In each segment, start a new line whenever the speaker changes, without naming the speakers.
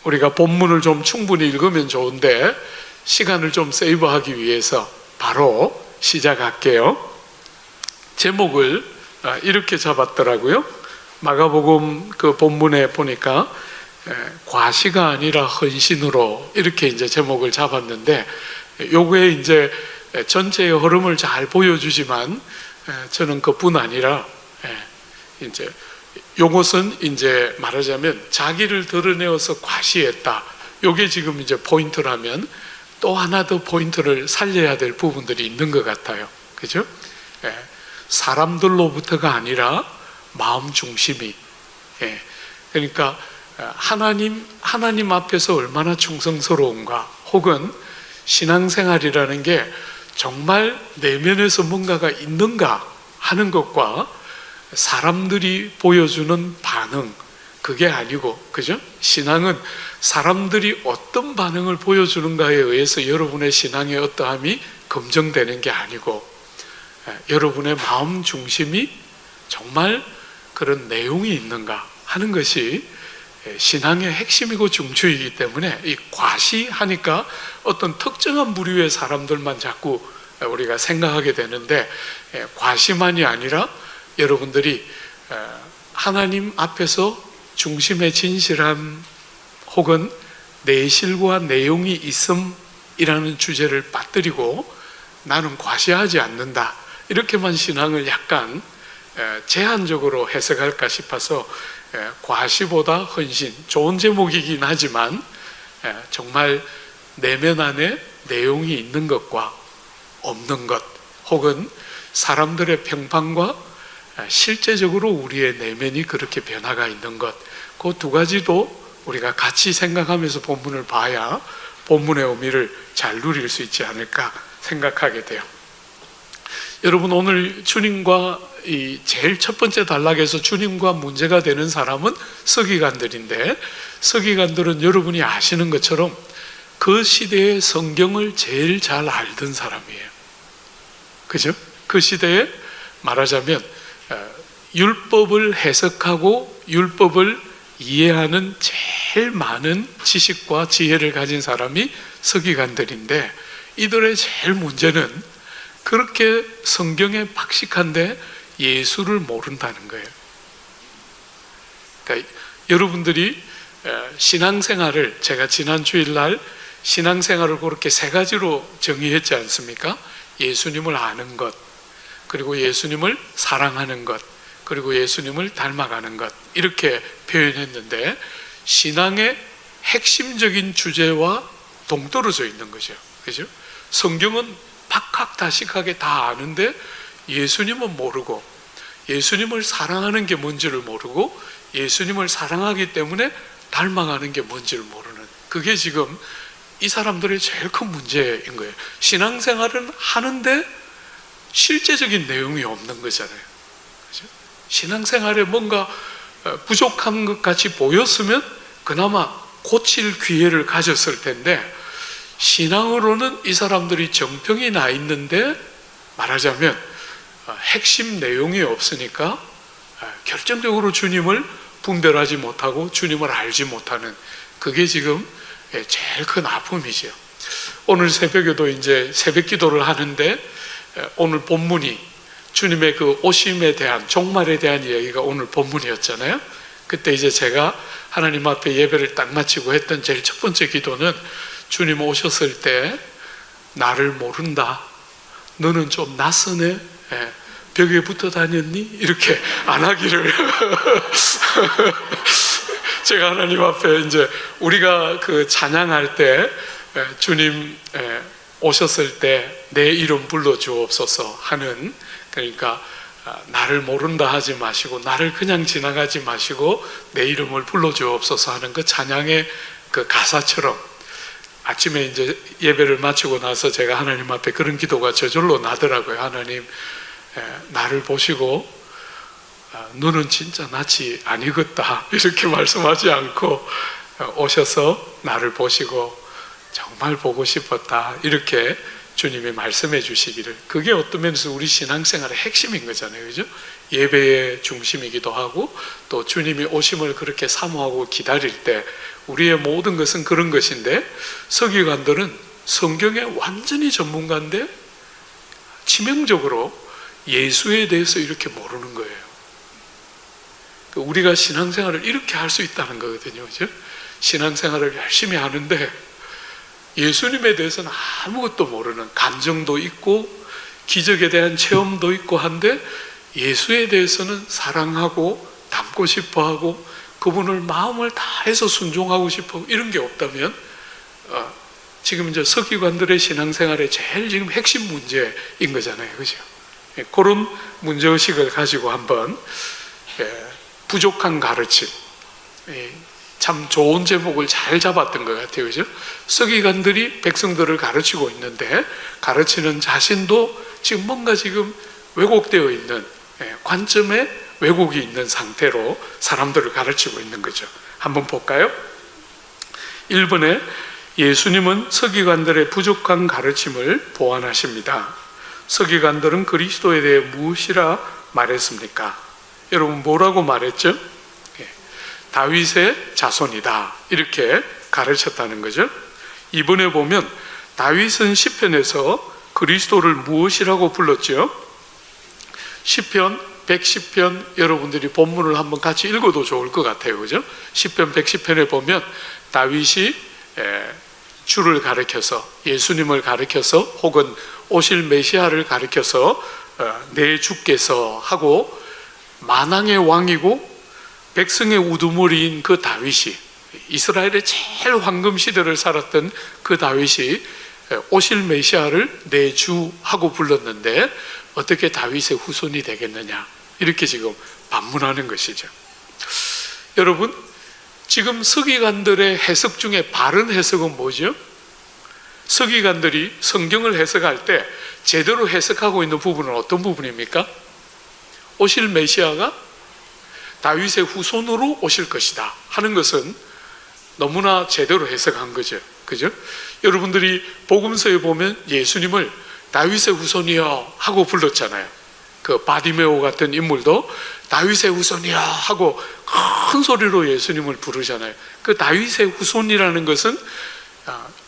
우리가 본문을 좀 충분히 읽으면 좋은데 시간을 좀 세이브하기 위해서 바로 시작할게요. 제목을 이렇게 잡았더라고요. 마가복음 그 본문에 보니까 과시가 아니라 헌신으로 이렇게 이제 제목을 잡았는데, 요거에 이제 전체의 흐름을 잘 보여주지만 저는 그뿐 아니라 이제 요것은 이제 말하자면 자기를 드러내어서 과시했다. 요게 지금 이제 포인트라면 또 하나 더 포인트를 살려야 될 부분들이 있는 것 같아요. 그죠? 사람들로부터가 아니라 마음 중심이. 그러니까 하나님 앞에서 얼마나 충성스러운가, 혹은 신앙생활이라는 게 정말 내면에서 뭔가가 있는가 하는 것과 사람들이 보여주는 반응, 그게 아니고, 그죠? 신앙은 사람들이 어떤 반응을 보여주는가에 의해서 여러분의 신앙의 어떠함이 검증되는 게 아니고, 여러분의 마음 중심이 정말 그런 내용이 있는가 하는 것이 신앙의 핵심이고 중추이기 때문에, 이 과시하니까 어떤 특정한 부류의 사람들만 자꾸 우리가 생각하게 되는데, 과시만이 아니라 여러분들이 하나님 앞에서 중심의 진실함 혹은 내실과 내용이 있음이라는 주제를 빠뜨리고 나는 과시하지 않는다, 이렇게만 신앙을 약간 제한적으로 해석할까 싶어서 과시보다 헌신, 좋은 제목이긴 하지만 정말 내면 안에 내용이 있는 것과 없는 것, 혹은 사람들의 평판과 실제적으로 우리의 내면이 그렇게 변화가 있는 것, 그 두 가지도 우리가 같이 생각하면서 본문을 봐야 본문의 의미를 잘 누릴 수 있지 않을까 생각하게 돼요. 여러분, 오늘 주님과 제일 첫 번째 단락에서 주님과 문제가 되는 사람은 서기관들인데, 서기관들은 여러분이 아시는 것처럼 그 시대의 성경을 제일 잘 알던 사람이에요. 그죠? 그 시대에 말하자면 율법을 해석하고 율법을 이해하는 제일 많은 지식과 지혜를 가진 사람이 서기관들인데, 이들의 제일 문제는 그렇게 성경에 박식한데 예수를 모른다는 거예요. 그러니까 여러분들이 신앙생활을, 제가 지난 주일날 신앙생활을 그렇게 세 가지로 정의했지 않습니까? 예수님을 아는 것, 그리고 예수님을 사랑하는 것, 그리고 예수님을 닮아가는 것, 이렇게 표현했는데, 신앙의 핵심적인 주제와 동떨어져 있는 거죠. 그죠? 성경은 박학다식하게 다 아는데 예수님은 모르고, 예수님을 사랑하는 게 뭔지를 모르고, 예수님을 사랑하기 때문에 닮아가는 게 뭔지를 모르는, 그게 지금 이 사람들의 제일 큰 문제인 거예요. 신앙생활은 하는데 실제적인 내용이 없는 거잖아요. 그죠? 신앙생활에 뭔가 부족한 것 같이 보였으면 그나마 고칠 기회를 가졌을 텐데, 신앙으로는 이 사람들이 정평이 나 있는데 말하자면 핵심 내용이 없으니까 결정적으로 주님을 분별하지 못하고 주님을 알지 못하는, 그게 지금 제일 큰 아픔이죠. 오늘 새벽에도 이제 새벽 기도를 하는데, 오늘 본문이 주님의 그 오심에 대한, 종말에 대한 이야기가 오늘 본문이었잖아요. 그때 이제 제가 하나님 앞에 예배를 딱 마치고 했던 제일 첫 번째 기도는, 주님 오셨을 때 나를 모른다, 너는 좀 낯서네, 벽에 붙어 다녔니? 이렇게 안 하기를 제가 하나님 앞에 이제 우리가 그 찬양할 때 주님 오셨을 때 내 이름 불러주옵소서 하는, 그러니까 나를 모른다 하지 마시고 나를 그냥 지나가지 마시고 내 이름을 불러주옵소서 하는 그 찬양의 그 가사처럼, 아침에 이제 예배를 마치고 나서 제가 하나님 앞에 그런 기도가 저절로 나더라고요. 하나님, 나를 보시고 너는 진짜 낯이 아니겠다 이렇게 말씀하지 않고 오셔서 나를 보시고 정말 보고 싶었다 이렇게 주님이 말씀해 주시기를, 그게 어떤 면에서 우리 신앙생활의 핵심인 거잖아요, 그죠? 예배의 중심이기도 하고 또 주님이 오심을 그렇게 사모하고 기다릴 때 우리의 모든 것은 그런 것인데, 서기관들은 성경의 완전히 전문가인데 치명적으로 예수에 대해서 이렇게 모르는 거예요. 우리가 신앙생활을 이렇게 할 수 있다는 거거든요, 그죠? 신앙생활을 열심히 하는데 예수님에 대해서는 아무것도 모르는, 감정도 있고 기적에 대한 체험도 있고 한데 예수에 대해서는 사랑하고 닮고 싶어하고 그분을 마음을 다해서 순종하고 싶어, 이런 게 없다면 지금 이제 서기관들의 신앙생활의 제일 지금 핵심 문제인 거잖아요, 그죠? 그런 문제의식을 가지고 한번 부족한 가르침, 참 좋은 제목을 잘 잡았던 것 같아요, 그죠? 서기관들이 백성들을 가르치고 있는데 가르치는 자신도 지금 뭔가 지금 왜곡되어 있는, 관점에 왜곡이 있는 상태로 사람들을 가르치고 있는 거죠. 한번 볼까요? 1번에 예수님은 서기관들의 부족한 가르침을 보완하십니다. 서기관들은 그리스도에 대해 무엇이라 말했습니까? 여러분 뭐라고 말했죠? 다윗의 자손이다, 이렇게 가르쳤다는 거죠. 이번에 보면 다윗은 시편에서 그리스도를 무엇이라고 불렀죠? 시편 110편, 여러분들이 본문을 한번 같이 읽어도 좋을 것 같아요, 그죠? 시편 110편에 보면 다윗이 주를 가리켜서, 예수님을 가리켜서, 혹은 오실 메시아를 가리켜서 내 주께서 하고, 만왕의 왕이고 백성의 우두머리인 그 다윗이, 이스라엘의 제일 황금 시대를 살았던 그 다윗이 오실 메시아를 내 주 하고 불렀는데 어떻게 다윗의 후손이 되겠느냐, 이렇게 지금 반문하는 것이죠. 여러분, 지금 서기관들의 해석 중에 바른 해석은 뭐죠? 서기관들이 성경을 해석할 때 제대로 해석하고 있는 부분은 어떤 부분입니까? 오실 메시아가 다윗의 후손으로 오실 것이다 하는 것은 너무나 제대로 해석한 거죠, 그죠? 여러분들이 복음서에 보면 예수님을 다윗의 후손이여 하고 불렀잖아요. 그 바디메오 같은 인물도 다윗의 후손이여 하고 큰 소리로 예수님을 부르잖아요. 그 다윗의 후손이라는 것은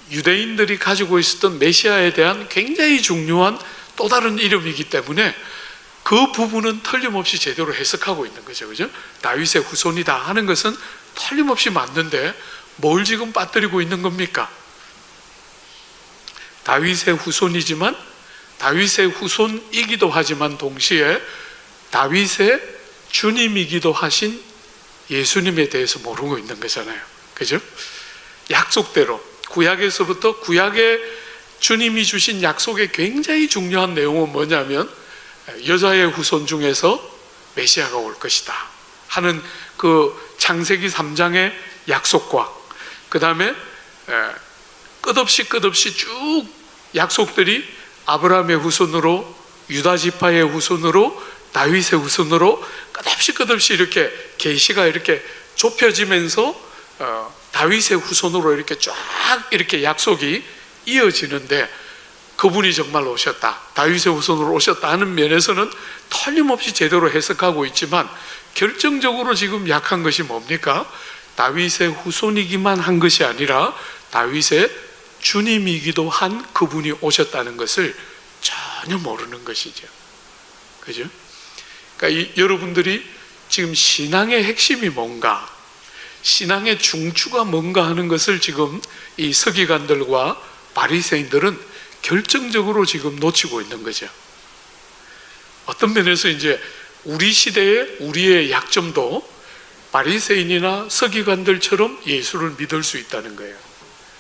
유대인들이 가지고 있었던 메시아에 대한 굉장히 중요한 또 다른 이름이기 때문에 그 부분은 틀림없이 제대로 해석하고 있는 거죠, 그죠? 다윗의 후손이다 하는 것은 틀림없이 맞는데 뭘 지금 빠뜨리고 있는 겁니까? 다윗의 후손이지만, 다윗의 후손이기도 하지만 동시에 다윗의 주님이기도 하신 예수님에 대해서 모르고 있는 거잖아요, 그죠? 약속대로 구약에서부터, 구약의 주님이 주신 약속의 굉장히 중요한 내용은 뭐냐면 여자의 후손 중에서 메시아가 올 것이다 하는 그 창세기 3장의 약속과, 그 다음에 끝없이 쭉 약속들이 아브라함의 후손으로, 유다 지파의 후손으로, 다윗의 후손으로 끝없이 이렇게 계시가 이렇게 좁혀지면서 다윗의 후손으로 이렇게 쫙 이렇게 약속이 이어지는데, 그분이 정말 오셨다, 다윗의 후손으로 오셨다 하는 면에서는 틀림없이 제대로 해석하고 있지만 결정적으로 지금 약한 것이 뭡니까? 다윗의 후손이기만 한 것이 아니라 다윗의 주님이기도 한 그분이 오셨다는 것을 전혀 모르는 것이죠, 그죠? 그러니까 여러분들이 지금 신앙의 핵심이 뭔가, 신앙의 중추가 뭔가 하는 것을 지금 이 서기관들과 바리새인들은 결정적으로 지금 놓치고 있는 거죠. 어떤 면에서 이제 우리 시대의 우리의 약점도 바리새인이나 서기관들처럼 예수를 믿을 수 있다는 거예요.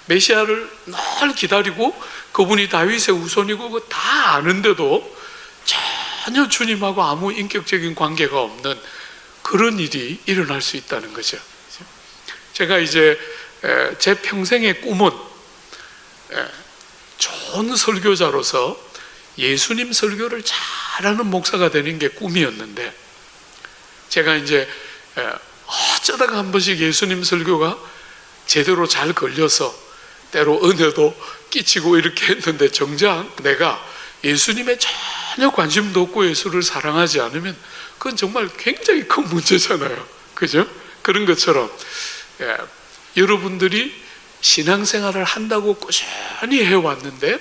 메시아를 늘 기다리고 그분이 다윗의 후손이고 그거 다 아는데도 전혀 주님하고 아무 인격적인 관계가 없는 그런 일이 일어날 수 있다는 거죠. 제가 이제 제 평생의 꿈은 좋은 설교자로서 예수님 설교를 잘하는 목사가 되는 게 꿈이었는데, 제가 이제 어쩌다가 한 번씩 예수님 설교가 제대로 잘 걸려서 때로 은혜도 끼치고 이렇게 했는데, 정작 내가 예수님의 전혀 관심도 없고 예수를 사랑하지 않으면 그건 정말 굉장히 큰 문제잖아요. 그죠? 그런 것처럼 여러분들이 신앙생활을 한다고 꾸준히 해왔는데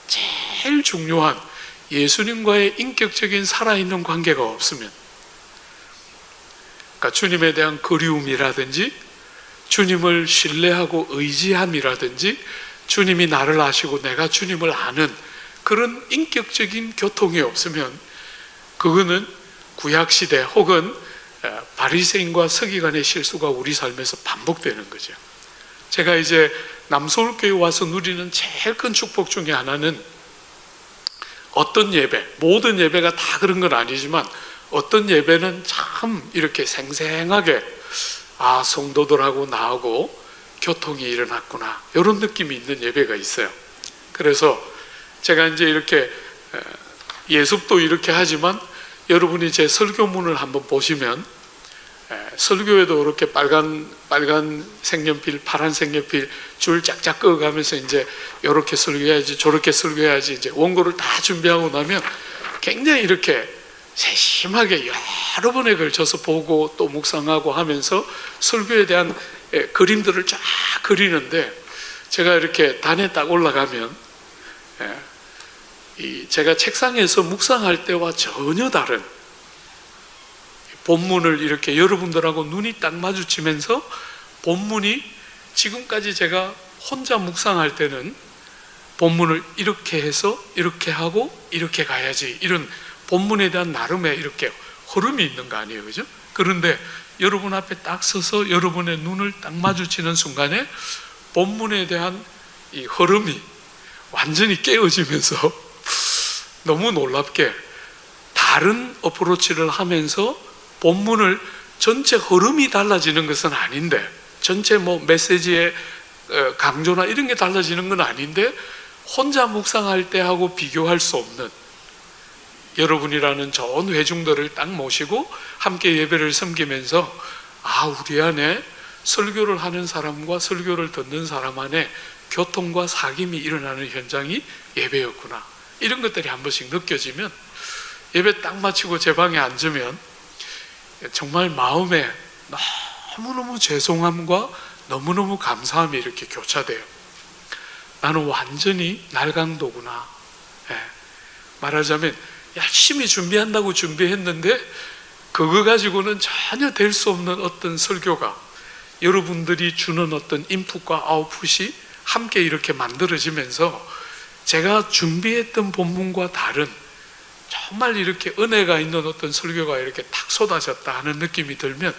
제일 중요한 예수님과의 인격적인 살아있는 관계가 없으면, 그러니까 주님에 대한 그리움이라든지 주님을 신뢰하고 의지함이라든지 주님이 나를 아시고 내가 주님을 아는 그런 인격적인 교통이 없으면 그거는 구약시대 혹은 바리새인과 서기관의 실수가 우리 삶에서 반복되는 거죠. 제가 이제 남서울교회 와서 누리는 제일 큰 축복 중에 하나는, 어떤 예배, 모든 예배가 다 그런 건 아니지만 어떤 예배는 참 이렇게 생생하게 성도들하고 나하고 교통이 일어났구나, 이런 느낌이 있는 예배가 있어요. 그래서 제가 이제 이렇게 예습도 이렇게 하지만 여러분이 제 설교문을 한번 보시면 설교에도 이렇게 빨간 색연필, 파란 색연필 줄 짝짝 그어가면서 이제 이렇게 설교해야지 저렇게 설교해야지 이제 원고를 다 준비하고 나면 굉장히 이렇게 세심하게 여러 번에 걸쳐서 보고 또 묵상하고 하면서 설교에 대한 그림들을 쫙 그리는데, 제가 이렇게 단에 딱 올라가면 제가 책상에서 묵상할 때와 전혀 다른 본문을 이렇게 여러분들하고 눈이 딱 마주치면서, 본문이 지금까지 제가 혼자 묵상할 때는 본문을 이렇게 해서 이렇게 하고 이렇게 가야지, 이런 본문에 대한 나름의 이렇게 흐름이 있는 거 아니에요, 그죠? 그런데 여러분 앞에 딱 서서 여러분의 눈을 딱 마주치는 순간에 본문에 대한 이 흐름이 완전히 깨어지면서 너무 놀랍게 다른 어프로치를 하면서 본문을 전체 흐름이 달라지는 것은 아닌데, 전체 메시지의 강조나 이런 게 달라지는 건 아닌데, 혼자 묵상할 때하고 비교할 수 없는, 여러분이라는 좋은 회중들을 딱 모시고 함께 예배를 섬기면서 우리 안에 설교를 하는 사람과 설교를 듣는 사람 안에 교통과 사귐이 일어나는 현장이 예배였구나, 이런 것들이 한 번씩 느껴지면, 예배 딱 마치고 제 방에 앉으면 정말 마음에 너무너무 죄송함과 너무너무 감사함이 이렇게 교차돼요. 나는 완전히 날강도구나. 말하자면 열심히 준비한다고 준비했는데 그거 가지고는 전혀 될 수 없는 어떤 설교가, 여러분들이 주는 어떤 인풋과 아웃풋이 함께 이렇게 만들어지면서 제가 준비했던 본문과 다른 정말 이렇게 은혜가 있는 어떤 설교가 이렇게 탁 쏟아졌다 하는 느낌이 들면,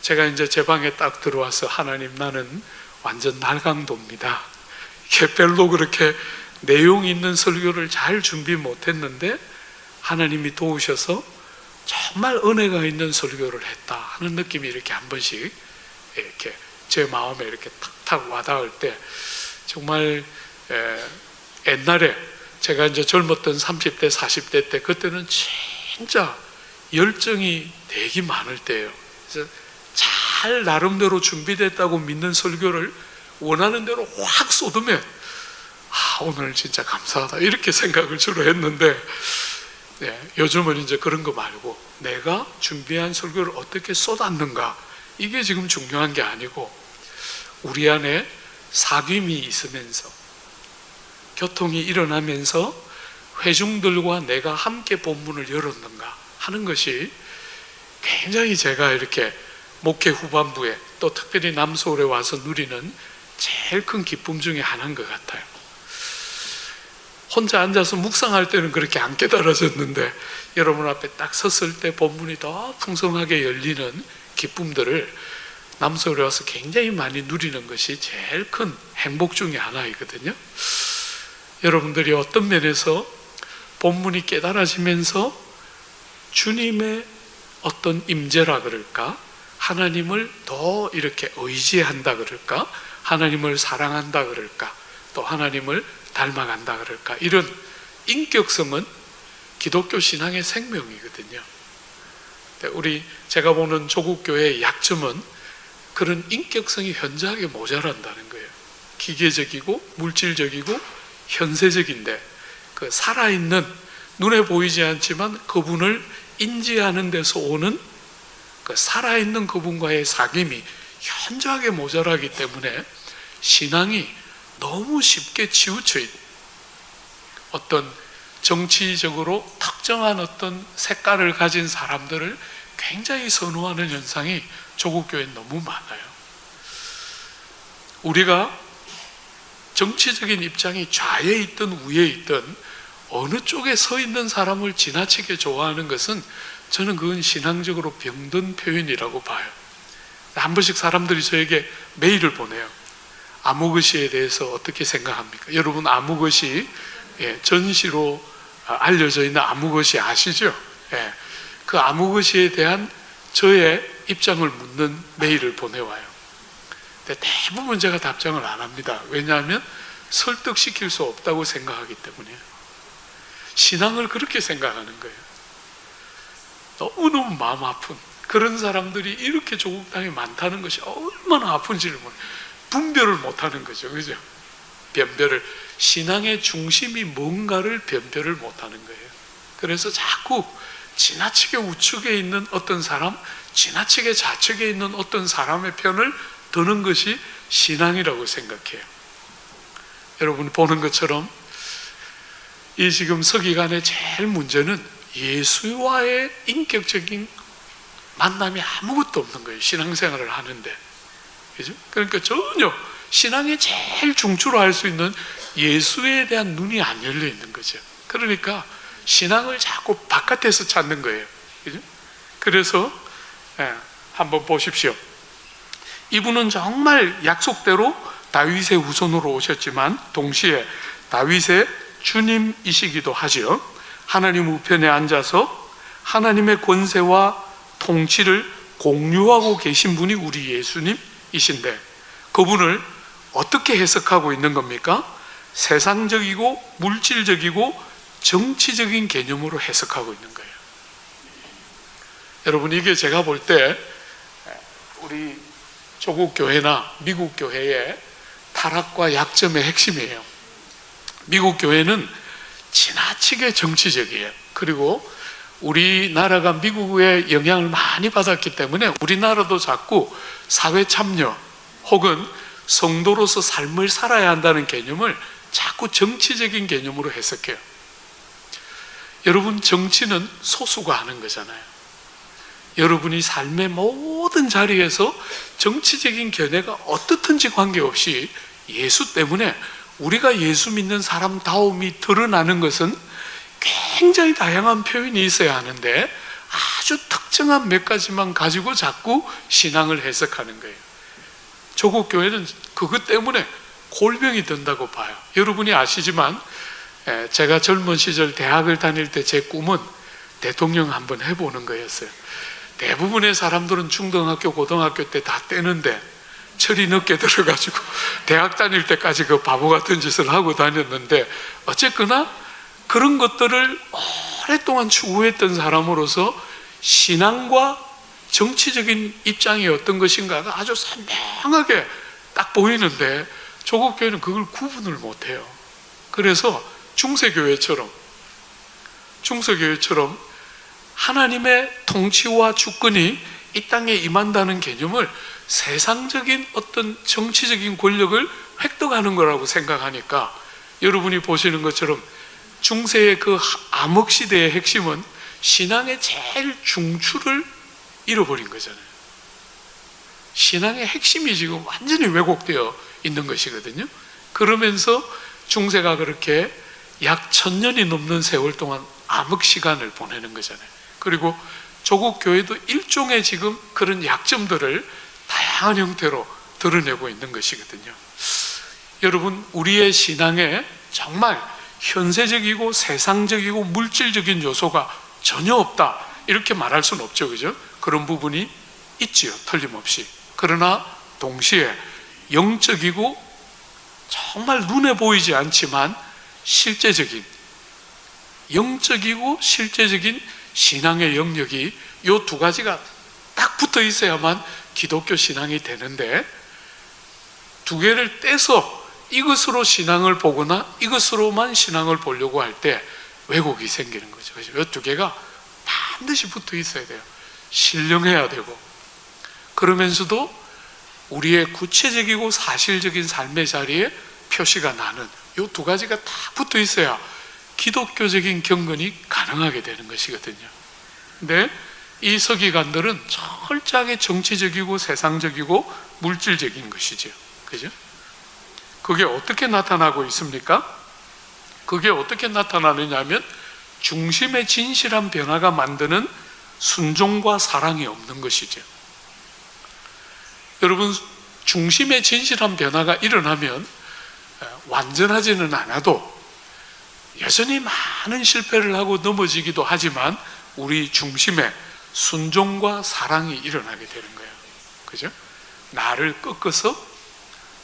제가 이제 제 방에 딱 들어와서 하나님, 나는 완전 날강도입니다. 이게 별로 그렇게 내용 있는 설교를 잘 준비 못했는데 하나님이 도우셔서 정말 은혜가 있는 설교를 했다 하는 느낌이 이렇게 한 번씩 이렇게 제 마음에 이렇게 탁탁 와닿을 때, 정말 옛날에 제가 이제 젊었던 30대, 40대 때, 그때는 진짜 열정이 되게 많을 때예요. 그래서 잘 나름대로 준비됐다고 믿는 설교를 원하는 대로 확 쏟으면 오늘 진짜 감사하다, 이렇게 생각을 주로 했는데, 요즘은 이제 그런 거 말고 내가 준비한 설교를 어떻게 쏟았는가, 이게 지금 중요한 게 아니고 우리 안에 사귐이 있으면서 교통이 일어나면서 회중들과 내가 함께 본문을 열었는가 하는 것이 굉장히 제가 이렇게 목회 후반부에 또 특별히 남서울에 와서 누리는 제일 큰 기쁨 중에 하나인 것 같아요. 혼자 앉아서 묵상할 때는 그렇게 안 깨달아졌는데 여러분 앞에 딱 섰을 때 본문이 더 풍성하게 열리는 기쁨들을 남서울에 와서 굉장히 많이 누리는 것이 제일 큰 행복 중에 하나이거든요. 여러분들이 어떤 면에서 본문이 깨달아지면서 주님의 어떤 임재라 그럴까, 하나님을 더 이렇게 의지한다 그럴까, 하나님을 사랑한다 그럴까, 또 하나님을 닮아간다 그럴까, 이런 인격성은 기독교 신앙의 생명이거든요. 제가 보는 조국 교회의 약점은 그런 인격성이 현저하게 모자란다는 거예요. 기계적이고 물질적이고 현세적인데, 그 살아있는, 눈에 보이지 않지만 그분을 인지하는 데서 오는 그 살아있는 그분과의 사귐이 현저하게 모자라기 때문에 신앙이 너무 쉽게 치우쳐 있는, 어떤 정치적으로 특정한 어떤 색깔을 가진 사람들을 굉장히 선호하는 현상이 조국 교회에 너무 많아요. 우리가 정치적인 입장이 좌에 있든 우에 있든 어느 쪽에 서 있는 사람을 지나치게 좋아하는 것은, 저는 그건 신앙적으로 병든 표현이라고 봐요. 한 번씩 사람들이 저에게 메일을 보내요. 아무것이에 대해서 어떻게 생각합니까? 여러분, 아무것이 전시로 알려져 있는 아무것이 아시죠? 그 아무것이에 대한 저의 입장을 묻는 메일을 보내와요. 근데 대부분 제가 답장을 안 합니다. 왜냐하면 설득시킬 수 없다고 생각하기 때문에. 신앙을 그렇게 생각하는 거예요. 너무너무 마음 아픈 그런 사람들이 이렇게 조국 땅에 많다는 것이 얼마나 아픈지를 분별을 못하는 거죠. 그죠? 변별을, 신앙의 중심이 뭔가를 변별을 못하는 거예요. 그래서 자꾸 지나치게 우측에 있는 어떤 사람, 지나치게 좌측에 있는 어떤 사람의 편을 드는 것이 신앙이라고 생각해요. 여러분 보는 것처럼 이 지금 서기관의 제일 문제는 예수와의 인격적인 만남이 아무것도 없는 거예요. 신앙생활을 하는데. 그죠? 그러니까 전혀 신앙의 제일 중추로 할 수 있는 예수에 대한 눈이 안 열려 있는 거죠. 그러니까 신앙을 자꾸 바깥에서 찾는 거예요. 그죠? 그래서 한번 보십시오. 이분은 정말 약속대로 다윗의 후손으로 오셨지만 동시에 다윗의 주님이시기도 하죠. 하나님 우편에 앉아서 하나님의 권세와 통치를 공유하고 계신 분이 우리 예수님이신데, 그분을 어떻게 해석하고 있는 겁니까? 세상적이고 물질적이고 정치적인 개념으로 해석하고 있는 거예요. 여러분, 이게 제가 볼 때 우리 조국 교회나 미국 교회의 타락과 약점의 핵심이에요. 미국 교회는 지나치게 정치적이에요. 그리고 우리나라가 미국의 영향을 많이 받았기 때문에 우리나라도 자꾸 사회 참여 혹은 성도로서 삶을 살아야 한다는 개념을 자꾸 정치적인 개념으로 해석해요. 여러분, 정치는 소수가 하는 거잖아요. 여러분이 삶의 모든 자리에서 정치적인 견해가 어떻든지 관계없이 예수 때문에 우리가 예수 믿는 사람다움이 드러나는 것은 굉장히 다양한 표현이 있어야 하는데 아주 특정한 몇 가지만 가지고 자꾸 신앙을 해석하는 거예요. 조국 교회는 그것 때문에 골병이 든다고 봐요. 여러분이 아시지만 제가 젊은 시절 대학을 다닐 때 제 꿈은 대통령 한번 해보는 거였어요. 대부분의 사람들은 중등학교, 고등학교 때 다 떼는데 철이 늦게 들어가지고 대학 다닐 때까지 그 바보 같은 짓을 하고 다녔는데, 어쨌거나 그런 것들을 오랫동안 추구했던 사람으로서 신앙과 정치적인 입장이 어떤 것인가가 아주 선명하게 딱 보이는데 조국 교회는 그걸 구분을 못해요. 그래서 중세교회처럼 하나님의 통치와 주권이 이 땅에 임한다는 개념을 세상적인 어떤 정치적인 권력을 획득하는 거라고 생각하니까, 여러분이 보시는 것처럼 중세의 그 암흑시대의 핵심은 신앙의 제일 중추를 잃어버린 거잖아요. 신앙의 핵심이 지금 완전히 왜곡되어 있는 것이거든요. 그러면서 중세가 그렇게 약 1000년이 넘는 세월 동안 암흑시간을 보내는 거잖아요. 그리고 조국 교회도 일종의 지금 그런 약점들을 다양한 형태로 드러내고 있는 것이거든요. 여러분, 우리의 신앙에 정말 현세적이고 세상적이고 물질적인 요소가 전혀 없다 이렇게 말할 수는 없죠. 그죠? 그런 부분이 있지요, 틀림없이. 그러나 동시에 영적이고 정말 눈에 보이지 않지만 실제적인, 영적이고 실제적인 신앙의 영역이 이 두 가지가 딱 붙어 있어야만 기독교 신앙이 되는데, 두 개를 떼서 이것으로 신앙을 보거나 이것으로만 신앙을 보려고 할 때 왜곡이 생기는 거죠. 이 두 개가 반드시 붙어 있어야 돼요. 신령해야 되고, 그러면서도 우리의 구체적이고 사실적인 삶의 자리에 표시가 나는 이 두 가지가 다 붙어 있어야 기독교적인 경건이 가능하게 되는 것이거든요. 근데 이 서기관들은 철저하게 정치적이고 세상적이고 물질적인 것이죠. 그죠? 그게 어떻게 나타나고 있습니까? 그게 어떻게 나타나느냐 하면 중심의 진실한 변화가 만드는 순종과 사랑이 없는 것이죠. 여러분, 중심의 진실한 변화가 일어나면 완전하지는 않아도 여전히 많은 실패를 하고 넘어지기도 하지만 우리 중심에 순종과 사랑이 일어나게 되는 거예요. 그죠? 나를 꺾어서,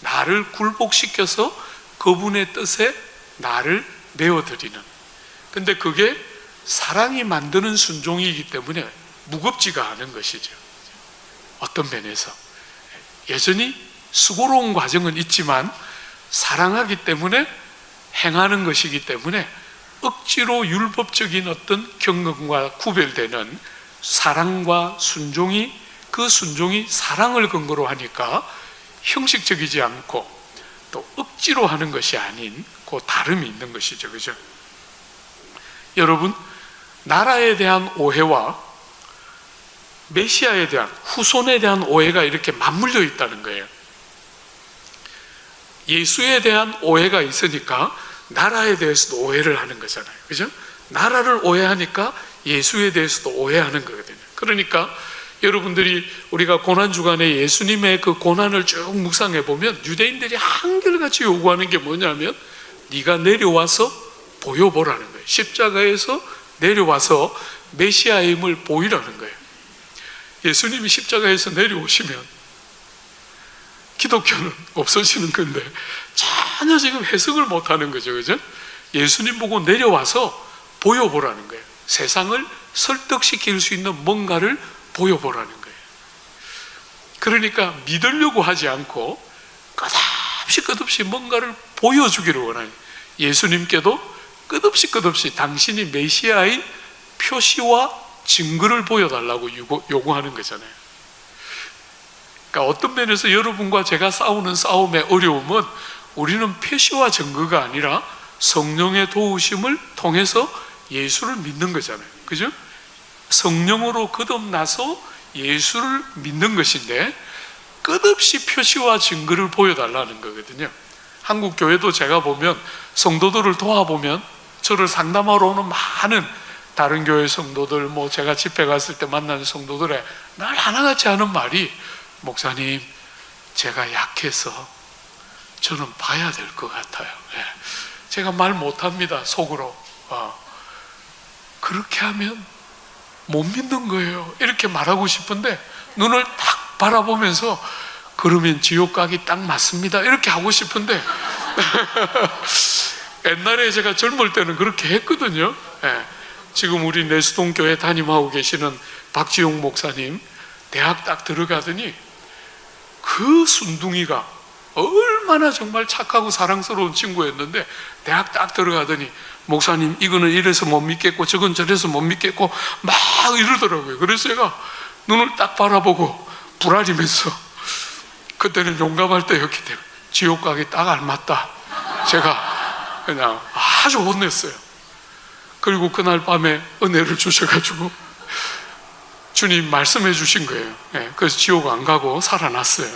나를 굴복시켜서 그분의 뜻에 나를 내어드리는, 근데 그게 사랑이 만드는 순종이기 때문에 무겁지가 않은 것이죠. 어떤 면에서 여전히 수고로운 과정은 있지만 사랑하기 때문에 행하는 것이기 때문에 억지로 율법적인 어떤 경건과 구별되는 사랑과 순종이, 그 순종이 사랑을 근거로 하니까 형식적이지 않고 또 억지로 하는 것이 아닌 그 다름이 있는 것이죠. 그죠? 여러분, 나라에 대한 오해와 메시아에 대한, 후손에 대한 오해가 이렇게 맞물려 있다는 거예요. 예수에 대한 오해가 있으니까 나라에 대해서도 오해를 하는 거잖아요. 그죠? 나라를 오해하니까 예수에 대해서도 오해하는 거거든요. 그러니까 여러분들이 우리가 고난주간에 예수님의 그 고난을 쭉 묵상해 보면 유대인들이 한결같이 요구하는 게 뭐냐면 네가 내려와서 보여보라는 거예요. 십자가에서 내려와서 메시아임을 보이라는 거예요. 예수님이 십자가에서 내려오시면 기독교는 없어지는 건데 전혀 지금 해석을 못하는 거죠. 그죠? 예수님 보고 내려와서 보여보라는 거예요. 세상을 설득시킬 수 있는 뭔가를 보여보라는 거예요. 그러니까 믿으려고 하지 않고 끝없이 뭔가를 보여주기를 원하는, 예수님께도 끝없이 당신이 메시아인 표시와 증거를 보여달라고 요구하는 거잖아요. 그러니까 어떤 면에서 여러분과 제가 싸우는 싸움의 어려움은 우리는 표시와 증거가 아니라 성령의 도우심을 통해서 예수를 믿는 거잖아요. 그죠? 성령으로 거듭나서 예수를 믿는 것인데 끝없이 표시와 증거를 보여달라는 거거든요. 한국 교회도 제가 보면 성도들을 도와보면 저를 상담하러 오는 많은 다른 교회 성도들, 뭐 제가 집회 갔을 때 만나는 성도들의 날 하나같이 하는 말이, 목사님, 제가 약해서 저는 봐야 될 것 같아요. 제가 말 못합니다, 속으로. 그렇게 하면 못 믿는 거예요. 이렇게 말하고 싶은데 눈을 딱 바라보면서 그러면 지옥 가기 딱 맞습니다, 이렇게 하고 싶은데 옛날에 제가 젊을 때는 그렇게 했거든요. 지금 우리 내수동교회 담임하고 계시는 박지용 목사님, 대학 딱 들어가더니 그 순둥이가 얼마나 정말 착하고 사랑스러운 친구였는데 대학 딱 들어가더니 목사님, 이거는 이래서 못 믿겠고 저건 저래서 못 믿겠고 막 이러더라고요. 그래서 제가 눈을 딱 바라보고 불안이면서, 그때는 용감할 때였기 때문에 지옥 가기 딱 알맞다, 제가 그냥 아주 혼냈어요. 그리고 그날 밤에 은혜를 주셔가지고 주님 말씀해 주신 거예요. 그래서 지옥 안 가고 살아났어요.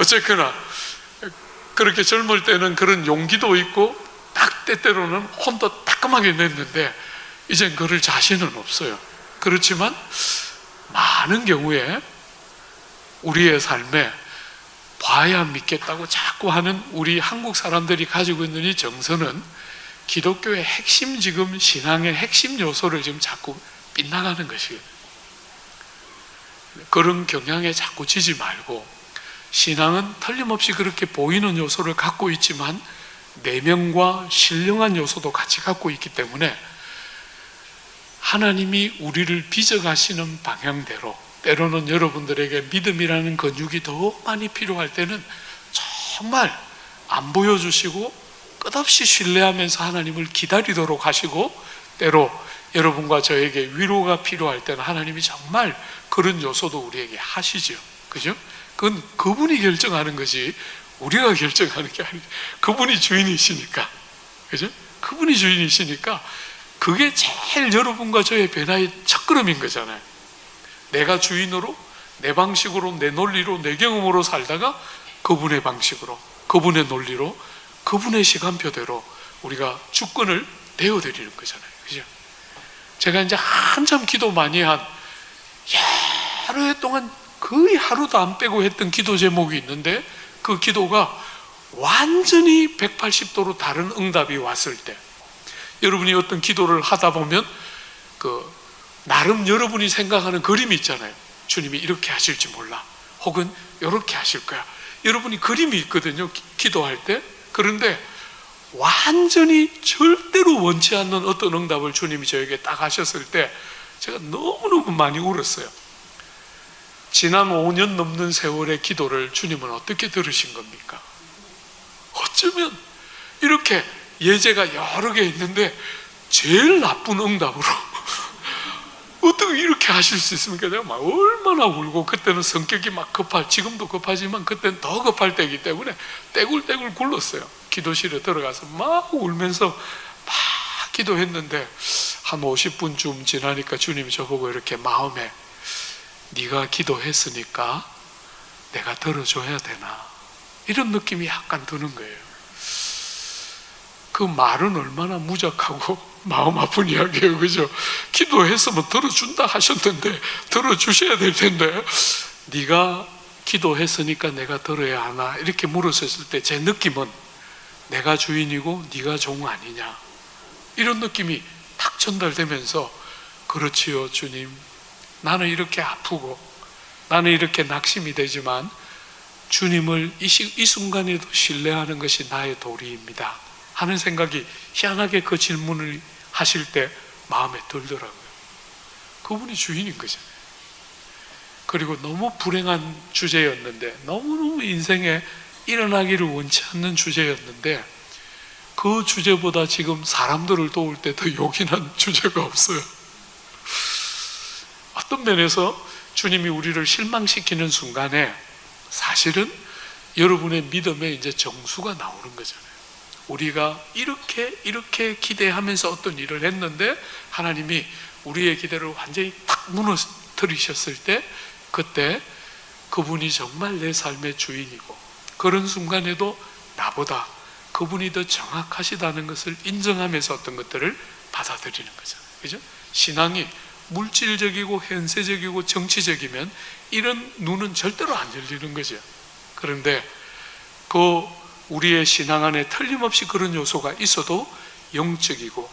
어쨌거나 그렇게 젊을 때는 그런 용기도 있고 딱 때때로는 혼도 따끔하게 냈는데 이젠 그럴 자신은 없어요. 그렇지만 많은 경우에 우리의 삶에 봐야 믿겠다고 자꾸 하는 우리 한국 사람들이 가지고 있는 이 정서는 기독교의 핵심, 지금 신앙의 핵심 요소를 지금 자꾸 빗나가는 것이거든요. 그런 경향에 자꾸 지지 말고, 신앙은 틀림없이 그렇게 보이는 요소를 갖고 있지만 내면과 신령한 요소도 같이 갖고 있기 때문에 하나님이 우리를 빚어가시는 방향대로, 때로는 여러분들에게 믿음이라는 근육이 더 많이 필요할 때는 정말 안 보여주시고 끝없이 신뢰하면서 하나님을 기다리도록 하시고, 때로 여러분과 저에게 위로가 필요할 때는 하나님이 정말 그런 요소도 우리에게 하시죠. 그죠? 그건 그분이 결정하는 것이 우리가 결정하는 게 아니에요. 그분이 주인이시니까. 그죠? 그분이 주인이시니까 그게 제일 여러분과 저의 변화의 첫걸음인 거잖아요. 내가 주인으로, 내 방식으로, 내 논리로, 내 경험으로 살다가 그분의 방식으로, 그분의 논리로, 그분의 시간표대로 우리가 주권을 내어드리는 거잖아요. 그죠? 제가 이제 한참 기도 많이 한 여러 해 동안 거의 하루도 안 빼고 했던 기도 제목이 있는데, 그 기도가 완전히 180도로 다른 응답이 왔을 때, 여러분이 어떤 기도를 하다 보면 나름 여러분이 생각하는 그림이 있잖아요. 주님이 이렇게 하실지 몰라, 혹은 이렇게 하실 거야. 여러분이 그림이 있거든요, 기도할 때. 그런데 완전히 절대로 원치 않는 어떤 응답을 주님이 저에게 딱 하셨을 때 제가 너무너무 많이 울었어요. 지난 5년 넘는 세월의 기도를 주님은 어떻게 들으신 겁니까? 어쩌면 이렇게 예제가 여러 개 있는데 제일 나쁜 응답으로 어떻게 이렇게 하실 수 있습니까? 내가 막 얼마나 울고, 그때는 성격이 막 지금도 급하지만 그때는 더 급할 때이기 때문에 떼굴떼굴 굴렀어요. 기도실에 들어가서 막 울면서 막 기도했는데 한 50분쯤 지나니까 주님이 저보고 이렇게 마음에, 네가 기도했으니까 내가 들어줘야 되나, 이런 느낌이 약간 드는 거예요. 그 말은 얼마나 무적하고 마음 아픈 이야기예요. 그죠? 기도했으면 들어준다 하셨는데 들어주셔야 될 텐데, 네가 기도했으니까 내가 들어야 하나, 이렇게 물었을 때 제 느낌은 내가 주인이고 네가 종 아니냐, 이런 느낌이 탁 전달되면서, 그렇지요 주님, 나는 이렇게 아프고 나는 이렇게 낙심이 되지만 주님을 이 순간에도 신뢰하는 것이 나의 도리입니다 하는 생각이 희한하게 그 질문을 하실 때 마음에 들더라고요. 그분이 주인인 거잖아요. 그리고 너무 불행한 주제였는데, 너무너무 인생에 일어나기를 원치 않는 주제였는데, 그 주제보다 지금 사람들을 도울 때 더 요긴한 주제가 없어요. 어떤 면에서 주님이 우리를 실망시키는 순간에 사실은 여러분의 믿음에 이제 정수가 나오는 거잖아요. 우리가 이렇게 기대하면서 어떤 일을 했는데 하나님이 우리의 기대를 완전히 탁 무너뜨리셨을 때, 그때 그분이 정말 내 삶의 주인이고, 그런 순간에도 나보다 그분이 더 정확하시다는 것을 인정하면서 어떤 것들을 받아들이는 거잖아요. 그죠? 신앙이 물질적이고 현세적이고 정치적이면 이런 눈은 절대로 안 열리는 거죠. 그런데 우리의 신앙 안에 틀림없이 그런 요소가 있어도 영적이고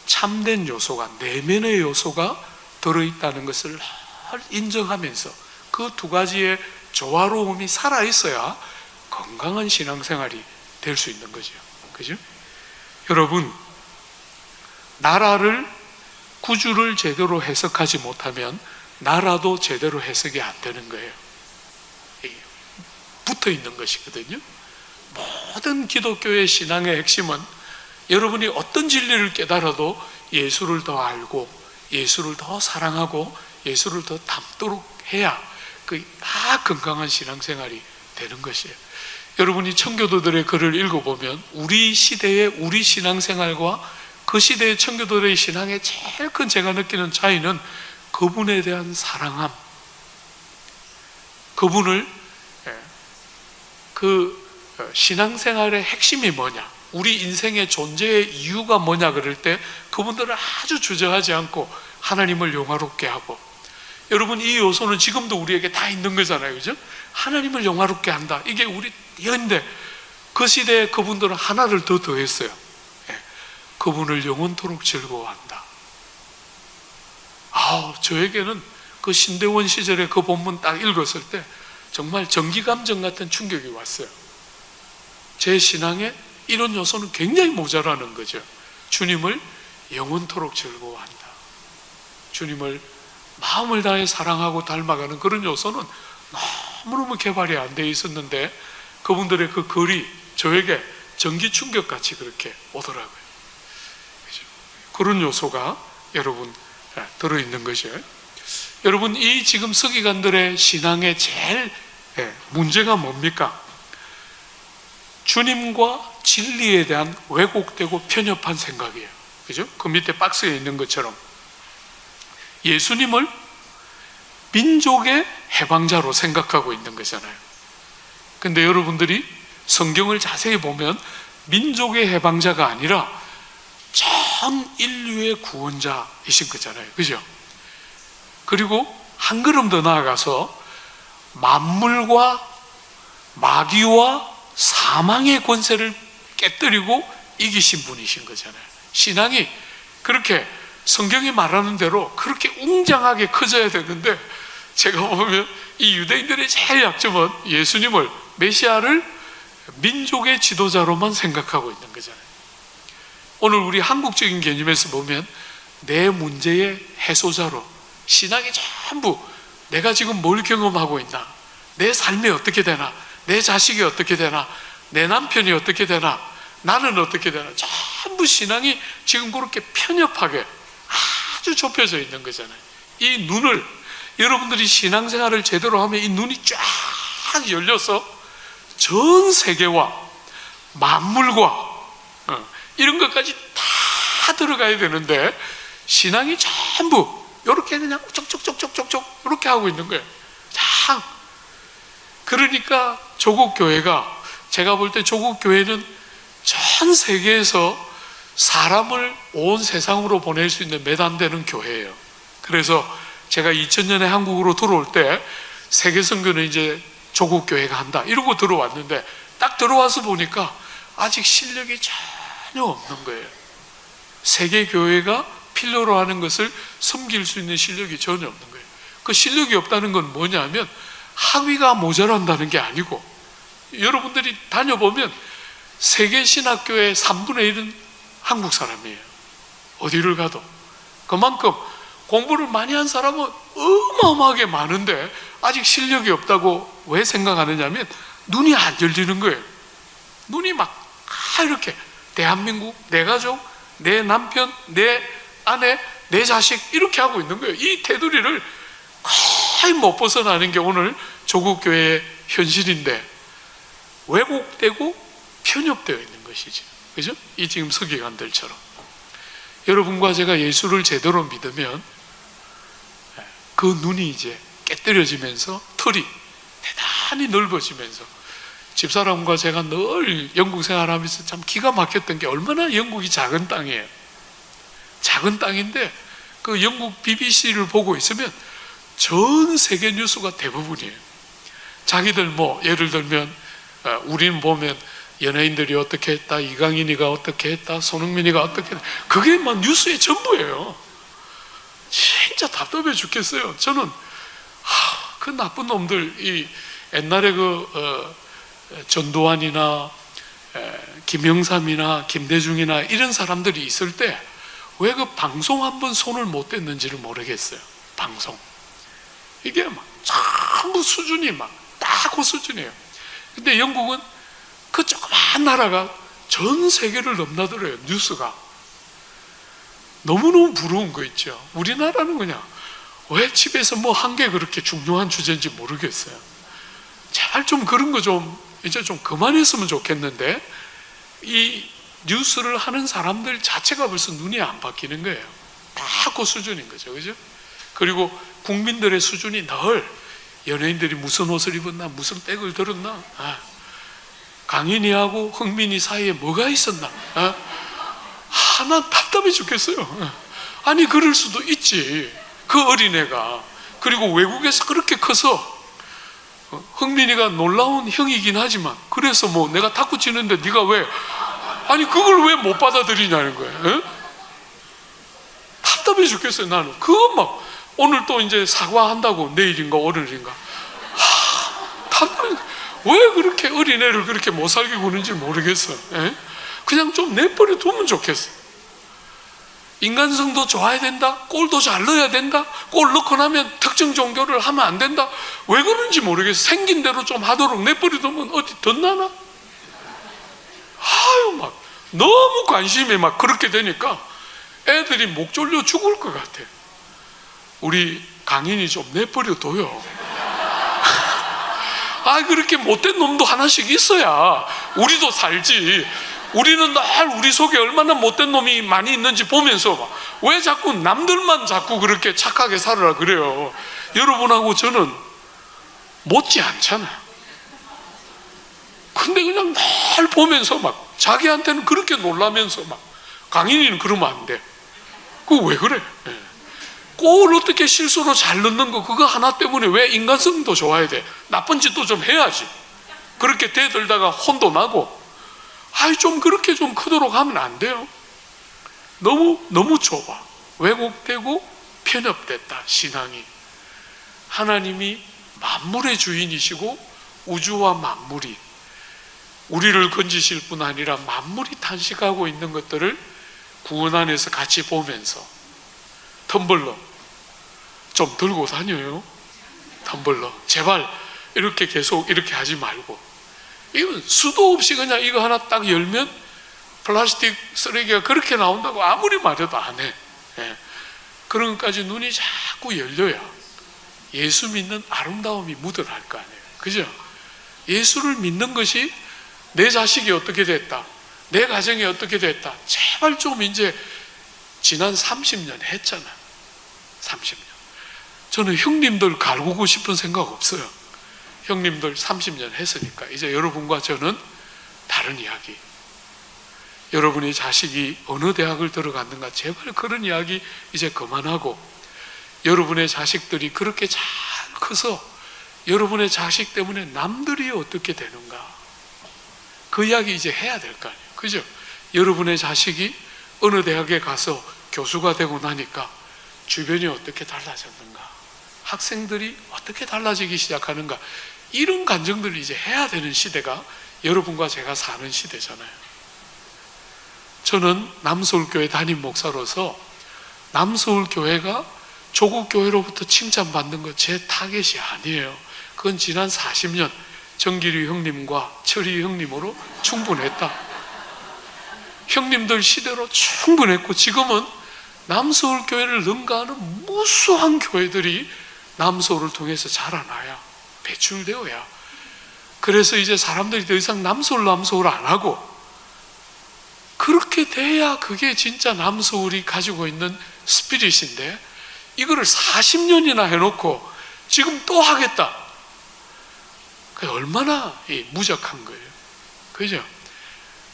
참된 요소가, 내면의 요소가 들어있다는 것을 인정하면서 그 두 가지의 조화로움이 살아있어야 건강한 신앙생활이 될 수 있는 거죠. 그죠? 여러분, 나라를, 구주를 제대로 해석하지 못하면 나라도 제대로 해석이 안 되는 거예요. 붙어 있는 것이거든요. 모든 기독교의 신앙의 핵심은 여러분이 어떤 진리를 깨달아도 예수를 더 알고 예수를 더 사랑하고 예수를 더 닮도록 해야 건강한 신앙생활이 되는 것이에요. 여러분이 청교도들의 글을 읽어보면 우리 시대의 우리 신앙생활과 그 시대의 청교도들의 신앙의 제일 큰 제가 느끼는 차이는 그분에 대한 사랑함, 그분을 신앙생활의 핵심이 뭐냐, 우리 인생의 존재의 이유가 뭐냐 그럴 때 그분들은 아주 주저하지 않고 하나님을 영화롭게 하고, 여러분 이 요소는 지금도 우리에게 다 있는 거잖아요. 그죠? 하나님을 영화롭게 한다, 이게 우리 현대 그 시대에 그분들은 하나를 더 더했어요. 그분을 영원토록 즐거워한다. 저에게는 그 신대원 시절에 그 본문 딱 읽었을 때 정말 전기감정 같은 충격이 왔어요. 제 신앙에 이런 요소는 굉장히 모자라는 거죠. 주님을 영원토록 즐거워한다, 주님을 마음을 다해 사랑하고 닮아가는 그런 요소는 너무너무 개발이 안 돼 있었는데, 그분들의 그 글이 저에게 전기 충격같이 그렇게 오더라고요. 그죠? 그런 요소가 여러분 들어있는 것이죠. 여러분, 이 지금 서기관들의 신앙의 제일 문제가 뭡니까? 주님과 진리에 대한 왜곡되고 편협한 생각이에요. 그죠? 그 밑에 박스에 있는 것처럼 예수님을 민족의 해방자로 생각하고 있는 거잖아요. 근데 여러분들이 성경을 자세히 보면 민족의 해방자가 아니라 전 인류의 구원자이신 거잖아요. 그죠? 그리고 한 걸음 더 나아가서 만물과 마귀와 사망의 권세를 깨뜨리고 이기신 분이신 거잖아요. 신앙이 그렇게 성경이 말하는 대로 그렇게 웅장하게 커져야 되는데, 제가 보면 이 유대인들의 제일 약점은 예수님을, 메시아를 민족의 지도자로만 생각하고 있는 거잖아요. 오늘 우리 한국적인 개념에서 보면 내 문제의 해소자로, 신앙이 전부 내가 지금 뭘 경험하고 있나, 내 삶이 어떻게 되나, 내 자식이 어떻게 되나, 내 남편이 어떻게 되나, 나는 어떻게 되나, 전부 신앙이 지금 그렇게 편협하게 아주 좁혀져 있는 거잖아요. 이 눈을, 여러분들이 신앙생활을 제대로 하면 이 눈이 쫙 열려서 전 세계와 만물과 이런 것까지 다 들어가야 되는데, 신앙이 전부 이렇게 그냥 쪽쪽쪽쪽쪽쪽 이렇게 하고 있는 거예요. 참. 그러니까 조국 교회가, 제가 볼 때 조국 교회는 전 세계에서 사람을 온 세상으로 보낼 수 있는 몇 안 되는 교회예요. 그래서 제가 2000년에 한국으로 들어올 때 세계 선교는 이제 조국 교회가 한다 이러고 들어왔는데, 딱 들어와서 보니까 아직 실력이 전혀 없는 거예요. 세계 교회가 필요로 하는 것을 섬길 수 있는 실력이 전혀 없는 거예요. 그 실력이 없다는 건 뭐냐면 학위가 모자란다는 게 아니고, 여러분들이 다녀보면 세계 신학교의 3분의 1은 한국 사람이에요. 어디를 가도. 그만큼 공부를 많이 한 사람은 어마어마하게 많은데 아직 실력이 없다고 왜 생각하느냐 하면 눈이 안 열리는 거예요. 눈이 막 이렇게 대한민국, 내 가족, 내 남편, 내 아내, 내 자식 이렇게 하고 있는 거예요. 이 테두리를 거의 못 벗어나는 게 오늘 조국교회의 현실인데, 왜곡되고 편협되어 있는 것이죠. 그죠? 이 지금 서기관들처럼. 여러분과 제가 예수를 제대로 믿으면 그 눈이 이제 깨뜨려지면서 털이 대단히 넓어지면서, 집사람과 제가 늘 영국 생활하면서 참 기가 막혔던 게, 얼마나 영국이 작은 땅이에요. 작은 땅인데 그 영국 BBC를 보고 있으면 전 세계 뉴스가 대부분이에요. 자기들 뭐 예를 들면 우리는 보면 연예인들이 어떻게 했다, 이강인이가 어떻게 했다, 손흥민이가 어떻게 했다, 그게 막 뉴스의 전부예요. 진짜 답답해 죽겠어요. 저는 그 나쁜 놈들, 이 옛날에 전두환이나 김영삼이나 김대중이나 이런 사람들이 있을 때 왜 그 방송 한번 손을 못 댔는지를 모르겠어요. 방송 이게 막 전부 수준이 막 딱 그 수준이에요. 근데 영국은 그 조그만 나라가 전 세계를 넘나들어요. 뉴스가 너무너무 부러운 거 있죠. 우리나라는 그냥 왜 집에서 뭐 한 게 그렇게 중요한 주제인지 모르겠어요. 제발 좀 그런 거 좀 이제 좀 그만했으면 좋겠는데, 이 뉴스를 하는 사람들 자체가 벌써 눈이 안 바뀌는 거예요. 다 그 수준인 거죠. 그죠? 그리고 국민들의 수준이 늘 연예인들이 무슨 옷을 입었나, 무슨 백을 들었나, 강인이하고 흥민이 사이에 뭐가 있었나, 난 답답해 죽겠어요. 아니 그럴 수도 있지. 그 어린애가, 그리고 외국에서 그렇게 커서, 흥민이가 놀라운 형이긴 하지만, 그래서 뭐 내가 탁구 치는데 네가 왜, 아니 그걸 왜 못 받아들이냐는 거예요. 답답해 죽겠어요. 나는 그거 막 오늘 또 이제 사과한다고, 내일인가 오늘인가, 답답해. 왜 그렇게 어린애를 그렇게 못 살게 구는지 모르겠어요. 그냥 좀 내버려 두면 좋겠어요. 인간성도 좋아야 된다, 골도 잘 넣어야 된다, 골 넣고 나면 특정 종교를 하면 안 된다, 왜 그런지 모르겠어요. 생긴 대로 좀 하도록 내버려 두면 어디 덧나나? 막 너무 관심이 막 그렇게 되니까 애들이 목 졸려 죽을 것 같아. 우리 강인이 좀 내버려둬요. 그렇게 못된 놈도 하나씩 있어야 우리도 살지. 우리는 날 우리 속에 얼마나 못된 놈이 많이 있는지 보면서 왜 자꾸 남들만 자꾸 그렇게 착하게 살으라 그래요. 여러분하고 저는 못지 않잖아요. 근데 그냥 날 보면서 막 자기한테는 그렇게 놀라면서 막 강인이는 그러면 안 돼. 그거 왜 그래? 골 어떻게 실수로 잘 넣는 거 그거 하나 때문에 왜 인간성도 좋아야 돼? 나쁜 짓도 좀 해야지. 그렇게 대들다가 혼도 나고 좀 그렇게 좀 크도록 하면 안 돼요. 너무 좁아. 왜곡되고 편협됐다 신앙이. 하나님이 만물의 주인이시고 우주와 만물이 우리를 건지실 뿐 아니라 만물이 탄식하고 있는 것들을 구원 안에서 같이 보면서 텀블러 좀 들고 다녀요. 텀블러 제발 이렇게 계속 이렇게 하지 말고, 이건 수도 없이 그냥 이거 하나 딱 열면 플라스틱 쓰레기가 그렇게 나온다고 아무리 말해도 안 해. 그런 것까지 눈이 자꾸 열려야 예수 믿는 아름다움이 묻어날 거 아니에요. 그죠? 예수를 믿는 것이 내 자식이 어떻게 됐다, 내 가정이 어떻게 됐다, 제발 좀 이제 지난 30년 했잖아. 30년. 저는 형님들 갈구고 싶은 생각 없어요. 형님들 30년 했으니까 이제 여러분과 저는 다른 이야기. 여러분의 자식이 어느 대학을 들어갔는가, 제발 그런 이야기 이제 그만하고, 여러분의 자식들이 그렇게 잘 커서 여러분의 자식 때문에 남들이 어떻게 되는가, 그 이야기 이제 해야 될 거 아니에요. 그죠? 여러분의 자식이 어느 대학에 가서 교수가 되고 나니까 주변이 어떻게 달라졌는가, 학생들이 어떻게 달라지기 시작하는가, 이런 간증들을 이제 해야 되는 시대가 여러분과 제가 사는 시대잖아요. 저는 남서울교회 담임 목사로서 남서울교회가 조국교회로부터 칭찬받는 것 제 타겟이 아니에요. 그건 지난 40년 정길이 형님과 철희 형님으로 충분했다. 형님들 시대로 충분했고, 지금은 남서울교회를 능가하는 무수한 교회들이 남서울을 통해서 자라나야, 배출되어야, 그래서 이제 사람들이 더 이상 남서울 안 하고, 그렇게 돼야 그게 진짜 남서울이 가지고 있는 스피릿인데, 이거를 40년이나 해놓고 지금 또 하겠다. 그게 얼마나 무적한 거예요. 그죠?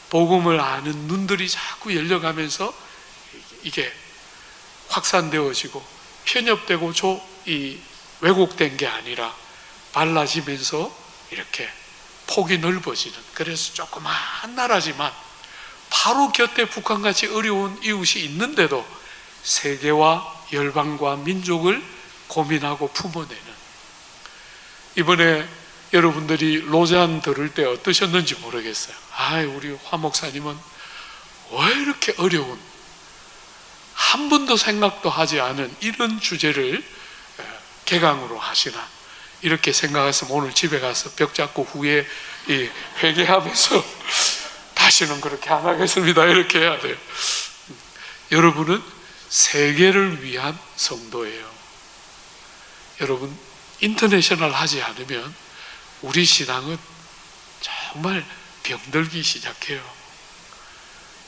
복음을 아는 눈들이 자꾸 열려가면서 이게 확산되어지고 편협되고 왜곡된 게 아니라 발라지면서 이렇게 폭이 넓어지는, 그래서 조그만 나라지만 바로 곁에 북한같이 어려운 이웃이 있는데도 세계와 열방과 민족을 고민하고 품어내는. 이번에 여러분들이 로잔 들을 때 어떠셨는지 모르겠어요. 우리 화 목사님은 왜 이렇게 어려운, 한 번도 생각도 하지 않은 이런 주제를 개강으로 하시나, 이렇게 생각했으면 오늘 집에 가서 벽 잡고 후에 회개하면서 다시는 그렇게 안 하겠습니다, 이렇게 해야 돼요. 여러분은 세계를 위한 성도예요. 여러분, 인터내셔널 하지 않으면 우리 신앙은 정말 병들기 시작해요.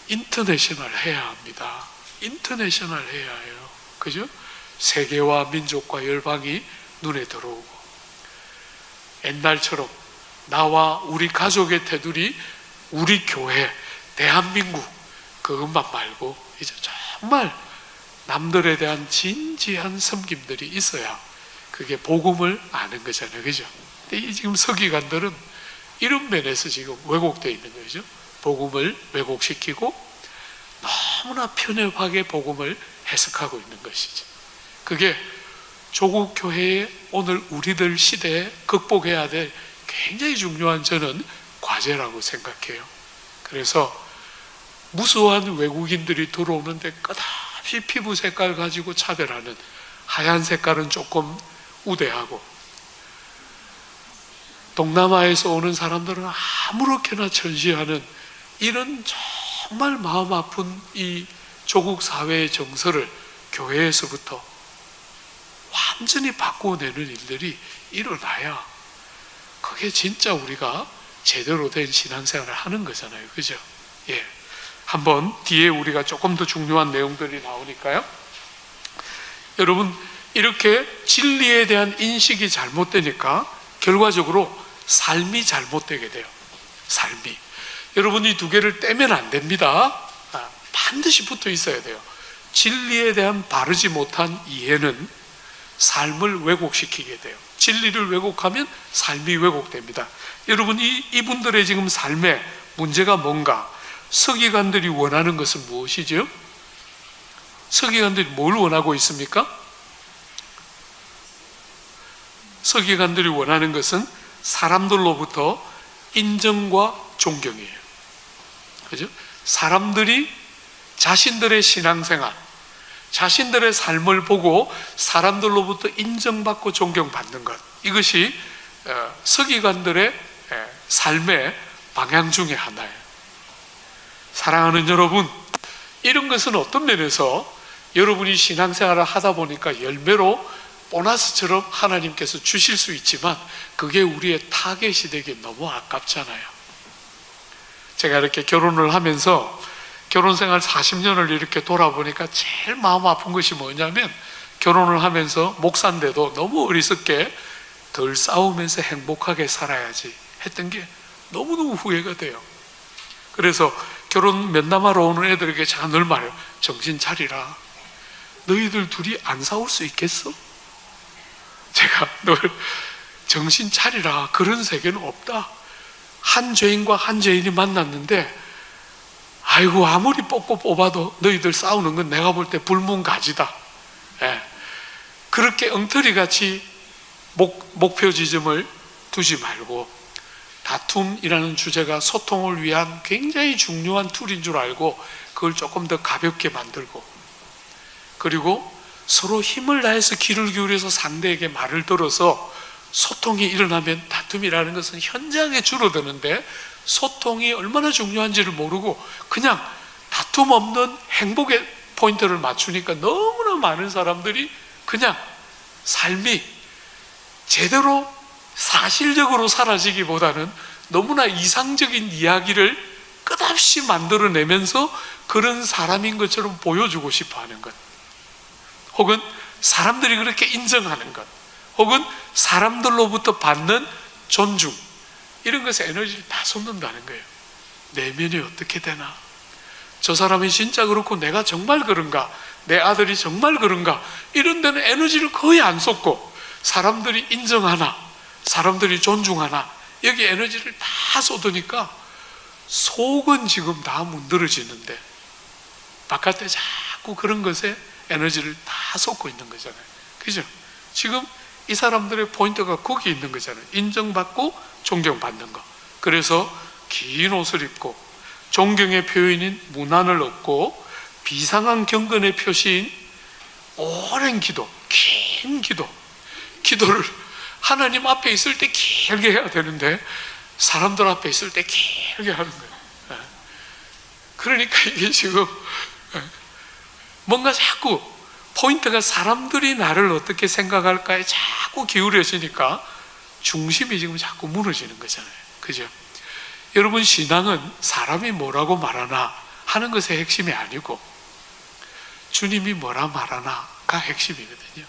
인터내셔널 해야 합니다. 인터내셔널 해야 해요. 그죠? 세계와 민족과 열방이 눈에 들어오고, 옛날처럼 나와 우리 가족의 테두리, 우리 교회, 대한민국, 그것만 말고 이제 정말 남들에 대한 진지한 섬김들이 있어야 그게 복음을 아는 거잖아요. 그죠? 근데 이 지금 서기관들은 이런 면에서 지금 왜곡되어 있는 거죠. 복음을 왜곡시키고 너무나 편협하게 복음을 해석하고 있는 것이죠. 그게 조국 교회의 오늘 우리들 시대에 극복해야 될 굉장히 중요한, 저는 과제라고 생각해요. 그래서 무수한 외국인들이 들어오는데 끝없이 피부 색깔 가지고 차별하는, 하얀 색깔은 조금 우대하고, 동남아에서 오는 사람들은 아무렇게나 전시하는 이런 정말 마음 아픈 이 조국 사회의 정서를 교회에서부터 완전히 바꾸어내는 일들이 일어나야 그게 진짜 우리가 제대로 된 신앙생활을 하는 거잖아요. 그죠? 예. 한번 뒤에 우리가 조금 더 중요한 내용들이 나오니까요. 여러분, 이렇게 진리에 대한 인식이 잘못되니까 결과적으로 삶이 잘못되게 돼요. 삶이. 여러분, 이 두 개를 떼면 안 됩니다. 반드시 붙어 있어야 돼요. 진리에 대한 바르지 못한 이해는 삶을 왜곡시키게 돼요. 진리를 왜곡하면 삶이 왜곡됩니다. 여러분, 이분들의 지금 삶에 문제가 뭔가? 서기관들이 원하는 것은 무엇이죠? 서기관들이 뭘 원하고 있습니까? 서기관들이 원하는 것은 사람들로부터 인정과 존경이에요. 그죠? 사람들이 자신들의 신앙생활, 자신들의 삶을 보고 사람들로부터 인정받고 존경받는 것, 이것이 서기관들의 삶의 방향 중에 하나예요. 사랑하는 여러분, 이런 것은 어떤 면에서 여러분이 신앙생활을 하다 보니까 열매로 보너스처럼 하나님께서 주실 수 있지만 그게 우리의 타겟이 되기 너무 아깝잖아요. 제가 이렇게 결혼을 하면서 결혼생활 40년을 이렇게 돌아보니까 제일 마음 아픈 것이 뭐냐면, 결혼을 하면서 목사인데도 너무 어리석게 덜 싸우면서 행복하게 살아야지 했던 게 너무너무 후회가 돼요. 그래서 결혼 면담하러 오는 애들에게 제가 늘 말해요. 정신 차리라. 너희들 둘이 안 싸울 수 있겠어? 제가 늘 정신 차리라. 그런 세계는 없다. 한 죄인과 한 죄인이 만났는데 아이고 아무리 뽑아도 너희들 싸우는 건 내가 볼 때 불문가지다. 예. 그렇게 엉터리같이 목표 지점을 두지 말고, 다툼이라는 주제가 소통을 위한 굉장히 중요한 툴인 줄 알고 그걸 조금 더 가볍게 만들고, 그리고 서로 힘을 다해서 귀를 기울여서 상대에게 말을 들어서 소통이 일어나면 다툼이라는 것은 현저하게 줄어드는데, 소통이 얼마나 중요한지를 모르고 그냥 다툼 없는 행복의 포인트를 맞추니까 너무나 많은 사람들이 그냥 삶이 제대로 사실적으로 사라지기보다는 너무나 이상적인 이야기를 끝없이 만들어내면서 그런 사람인 것처럼 보여주고 싶어 하는 것, 혹은 사람들이 그렇게 인정하는 것, 혹은 사람들로부터 받는 존중, 이런 것에 에너지를 다 쏟는다는 거예요. 내면이 어떻게 되나? 저 사람이 진짜 그렇고 내가 정말 그런가? 내 아들이 정말 그런가? 이런 데는 에너지를 거의 안 쏟고, 사람들이 인정하나? 사람들이 존중하나? 여기 에너지를 다 쏟으니까 속은 지금 다 문드러지는데 바깥에 자꾸 그런 것에 에너지를 다 쏟고 있는 거잖아요. 그죠? 지금 이 사람들의 포인트가 거기 있는 거잖아요. 인정받고 존경받는 거. 그래서 긴 옷을 입고 존경의 표현인 문안을 얻고 비상한 경건의 표시인 오랜 기도, 긴 기도를 하나님 앞에 있을 때 길게 해야 되는데 사람들 앞에 있을 때 길게 하는 거예요. 그러니까 이게 지금 뭔가 자꾸 포인트가 사람들이 나를 어떻게 생각할까에 자꾸 기울여지니까 중심이 지금 자꾸 무너지는 거잖아요. 그죠? 여러분, 신앙은 사람이 뭐라고 말하나 하는 것의 핵심이 아니고 주님이 뭐라 말하나가 핵심이거든요.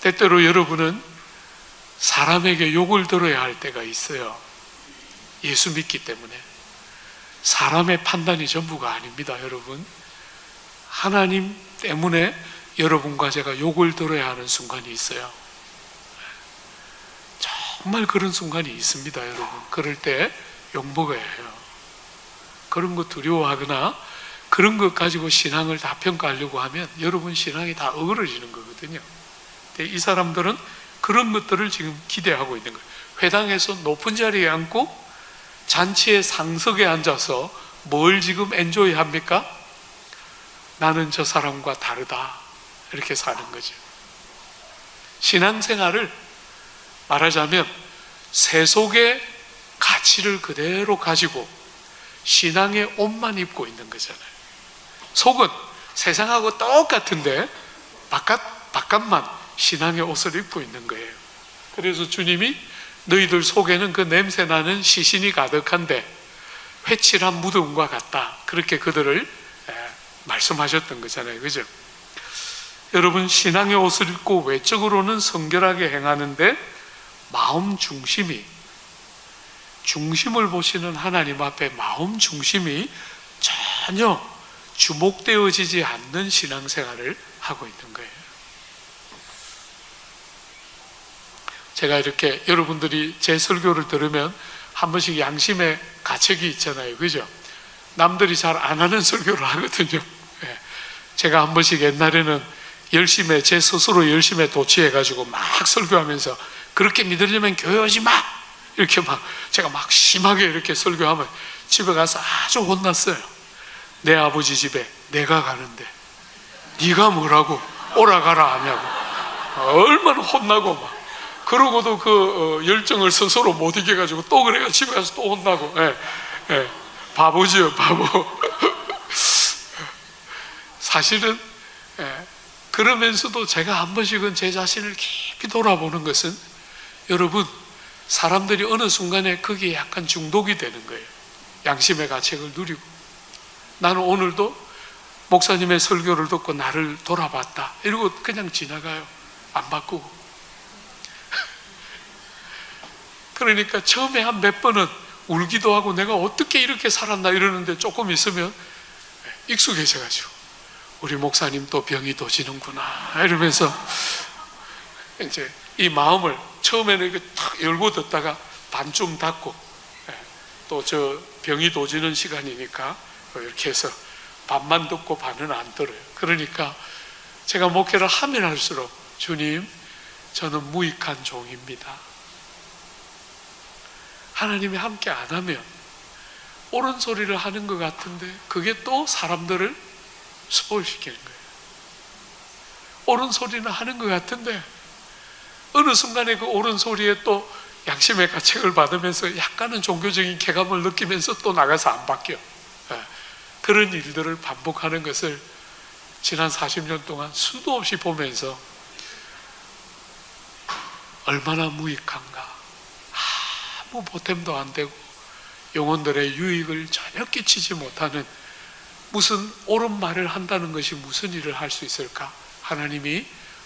때때로 여러분은 사람에게 욕을 들어야 할 때가 있어요. 예수 믿기 때문에. 사람의 판단이 전부가 아닙니다, 여러분. 하나님 때문에 여러분과 제가 욕을 들어야 하는 순간이 있어요. 정말 그런 순간이 있습니다, 여러분. 그럴 때 욕먹어야 해요. 그런 거 두려워하거나 그런 것 가지고 신앙을 다 평가하려고 하면 여러분 신앙이 다 어그러지는 거거든요. 근데 이 사람들은 그런 것들을 지금 기대하고 있는 거예요. 회당에서 높은 자리에 앉고 잔치의 상석에 앉아서 뭘 지금 엔조이 합니까? 나는 저 사람과 다르다, 이렇게 사는 거죠. 신앙생활을 말하자면 세속의 가치를 그대로 가지고 신앙의 옷만 입고 있는 거잖아요. 속은 세상하고 똑같은데 바깥만 신앙의 옷을 입고 있는 거예요. 그래서 주님이 너희들 속에는 그 냄새나는 시신이 가득한데 회칠한 무덤과 같다, 그렇게 그들을 말씀하셨던 거잖아요. 그죠? 여러분, 신앙의 옷을 입고 외적으로는 성결하게 행하는데 마음 중심을 보시는 하나님 앞에 마음 중심이 전혀 주목되어지지 않는 신앙생활을 하고 있는 거예요. 제가 이렇게 여러분들이 제 설교를 들으면 한 번씩 양심의 가책이 있잖아요. 그죠? 남들이 잘 안 하는 설교를 하거든요. 제가 한 번씩 옛날에는 제 스스로 열심에 도취해가지고 막 설교하면서 그렇게 믿으려면 교회 오지 마! 이렇게 제가 막 심하게 이렇게 설교하면 집에 가서 아주 혼났어요. 내 아버지 집에 내가 가는데 네가 뭐라고 오라가라 하냐고 얼마나 혼나고 막. 그러고도 그 열정을 스스로 못 이겨가지고 또 그래요. 집에 가서 또 혼나고. 바보지요, 바보. 사실은 그러면서도 제가 한 번씩은 제 자신을 깊이 돌아보는 것은, 여러분, 사람들이 어느 순간에 거기에 약간 중독이 되는 거예요. 양심의 가책을 누리고. 나는 오늘도 목사님의 설교를 듣고 나를 돌아봤다 이러고 그냥 지나가요. 안 바꾸고. 그러니까 처음에 한 몇 번은 울기도 하고 내가 어떻게 이렇게 살았나 이러는데 조금 있으면 익숙해져가지고 우리 목사님 또 병이 도지는구나 이러면서 이제 이 마음을 처음에는 이렇게 탁 열고 듣다가 반쯤 닫고, 또 저 병이 도지는 시간이니까 이렇게 해서 반만 듣고 반은 안 들어요. 그러니까 제가 목회를 하면 할수록 주님, 저는 무익한 종입니다. 하나님이 함께 안 하면 옳은 소리를 하는 것 같은데 그게 또 사람들을 스포일시키는 거예요. 옳은 소리는 하는 것 같은데 어느 순간에 그 옳은 소리에 또 양심의 가책을 받으면서 약간은 종교적인 쾌감을 느끼면서 또 나가서 안 바뀌어. 그런 일들을 반복하는 것을 지난 40년 동안 수도 없이 보면서 얼마나 무익한가, 아무 보탬도 안 되고 영혼들의 유익을 전혀 끼치지 못하는, 무슨 옳은 말을 한다는 것이 무슨 일을 할 수 있을까? 하나님이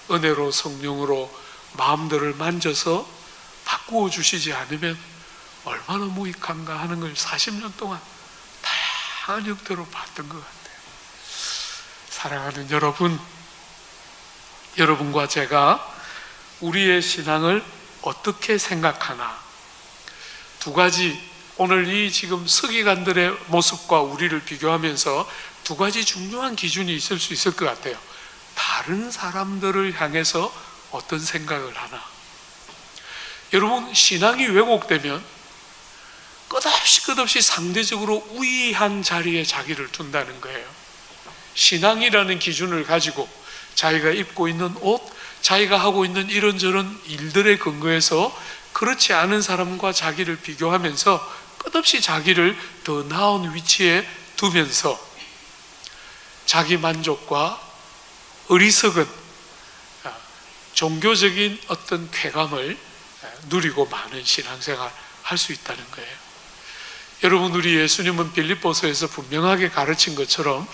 은혜로 성령으로 마음들을 만져서 바꾸어 주시지 않으면 얼마나 무익한가 하는 걸 40년 동안 다양한 형태로 봤던 것 같아요. 사랑하는 여러분, 여러분과 제가 우리의 신앙을 어떻게 생각하나, 두 가지, 오늘 이 지금 서기관들의 모습과 우리를 비교하면서 두 가지 중요한 기준이 있을 수 있을 것 같아요. 다른 사람들을 향해서 어떤 생각을 하나. 여러분, 신앙이 왜곡되면 끝없이 상대적으로 우위한 자리에 자기를 둔다는 거예요. 신앙이라는 기준을 가지고 자기가 입고 있는 옷, 자기가 하고 있는 이런저런 일들에 근거해서 그렇지 않은 사람과 자기를 비교하면서 끝없이 자기를 더 나은 위치에 두면서 자기 만족과 어리석은 종교적인 어떤 쾌감을 누리고 많은 신앙생활 할 수 있다는 거예요. 여러분, 우리 예수님은 빌립보서에서 분명하게 가르친 것처럼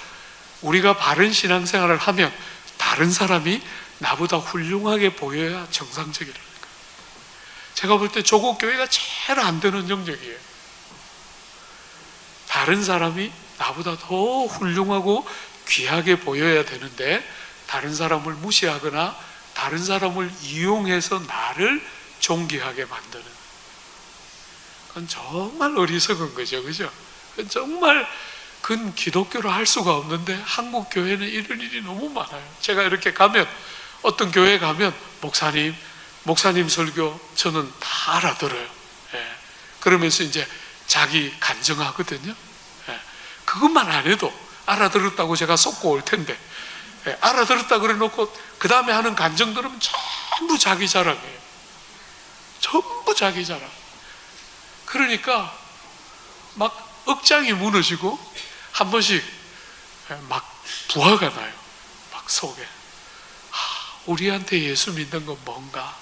우리가 바른 신앙생활을 하면 다른 사람이 나보다 훌륭하게 보여야 정상적이라는 거예요. 제가 볼 때 조국 교회가 제일 안 되는 영역이에요. 다른 사람이 나보다 더 훌륭하고 귀하게 보여야 되는데 다른 사람을 무시하거나 다른 사람을 이용해서 나를 존귀하게 만드는, 그건 정말 어리석은 거죠. 그죠? 그건 정말 그건 기독교로 할 수가 없는데 한국 교회는 이런 일이 너무 많아요. 제가 이렇게 가면, 어떤 교회 가면 목사님 설교 저는 다 알아들어요. 그러면서 이제 자기 간증하거든요. 그것만 안 해도 알아들었다고 제가 쏟고 올 텐데, 알아들었다 그래 놓고 그 다음에 하는 간증 들으면 전부 자기 자랑이에요. 전부 자기 자랑. 그러니까 막 억장이 무너지고 한 번씩 막 부하가 나요. 막 속에. 우리한테 예수 믿는 건 뭔가?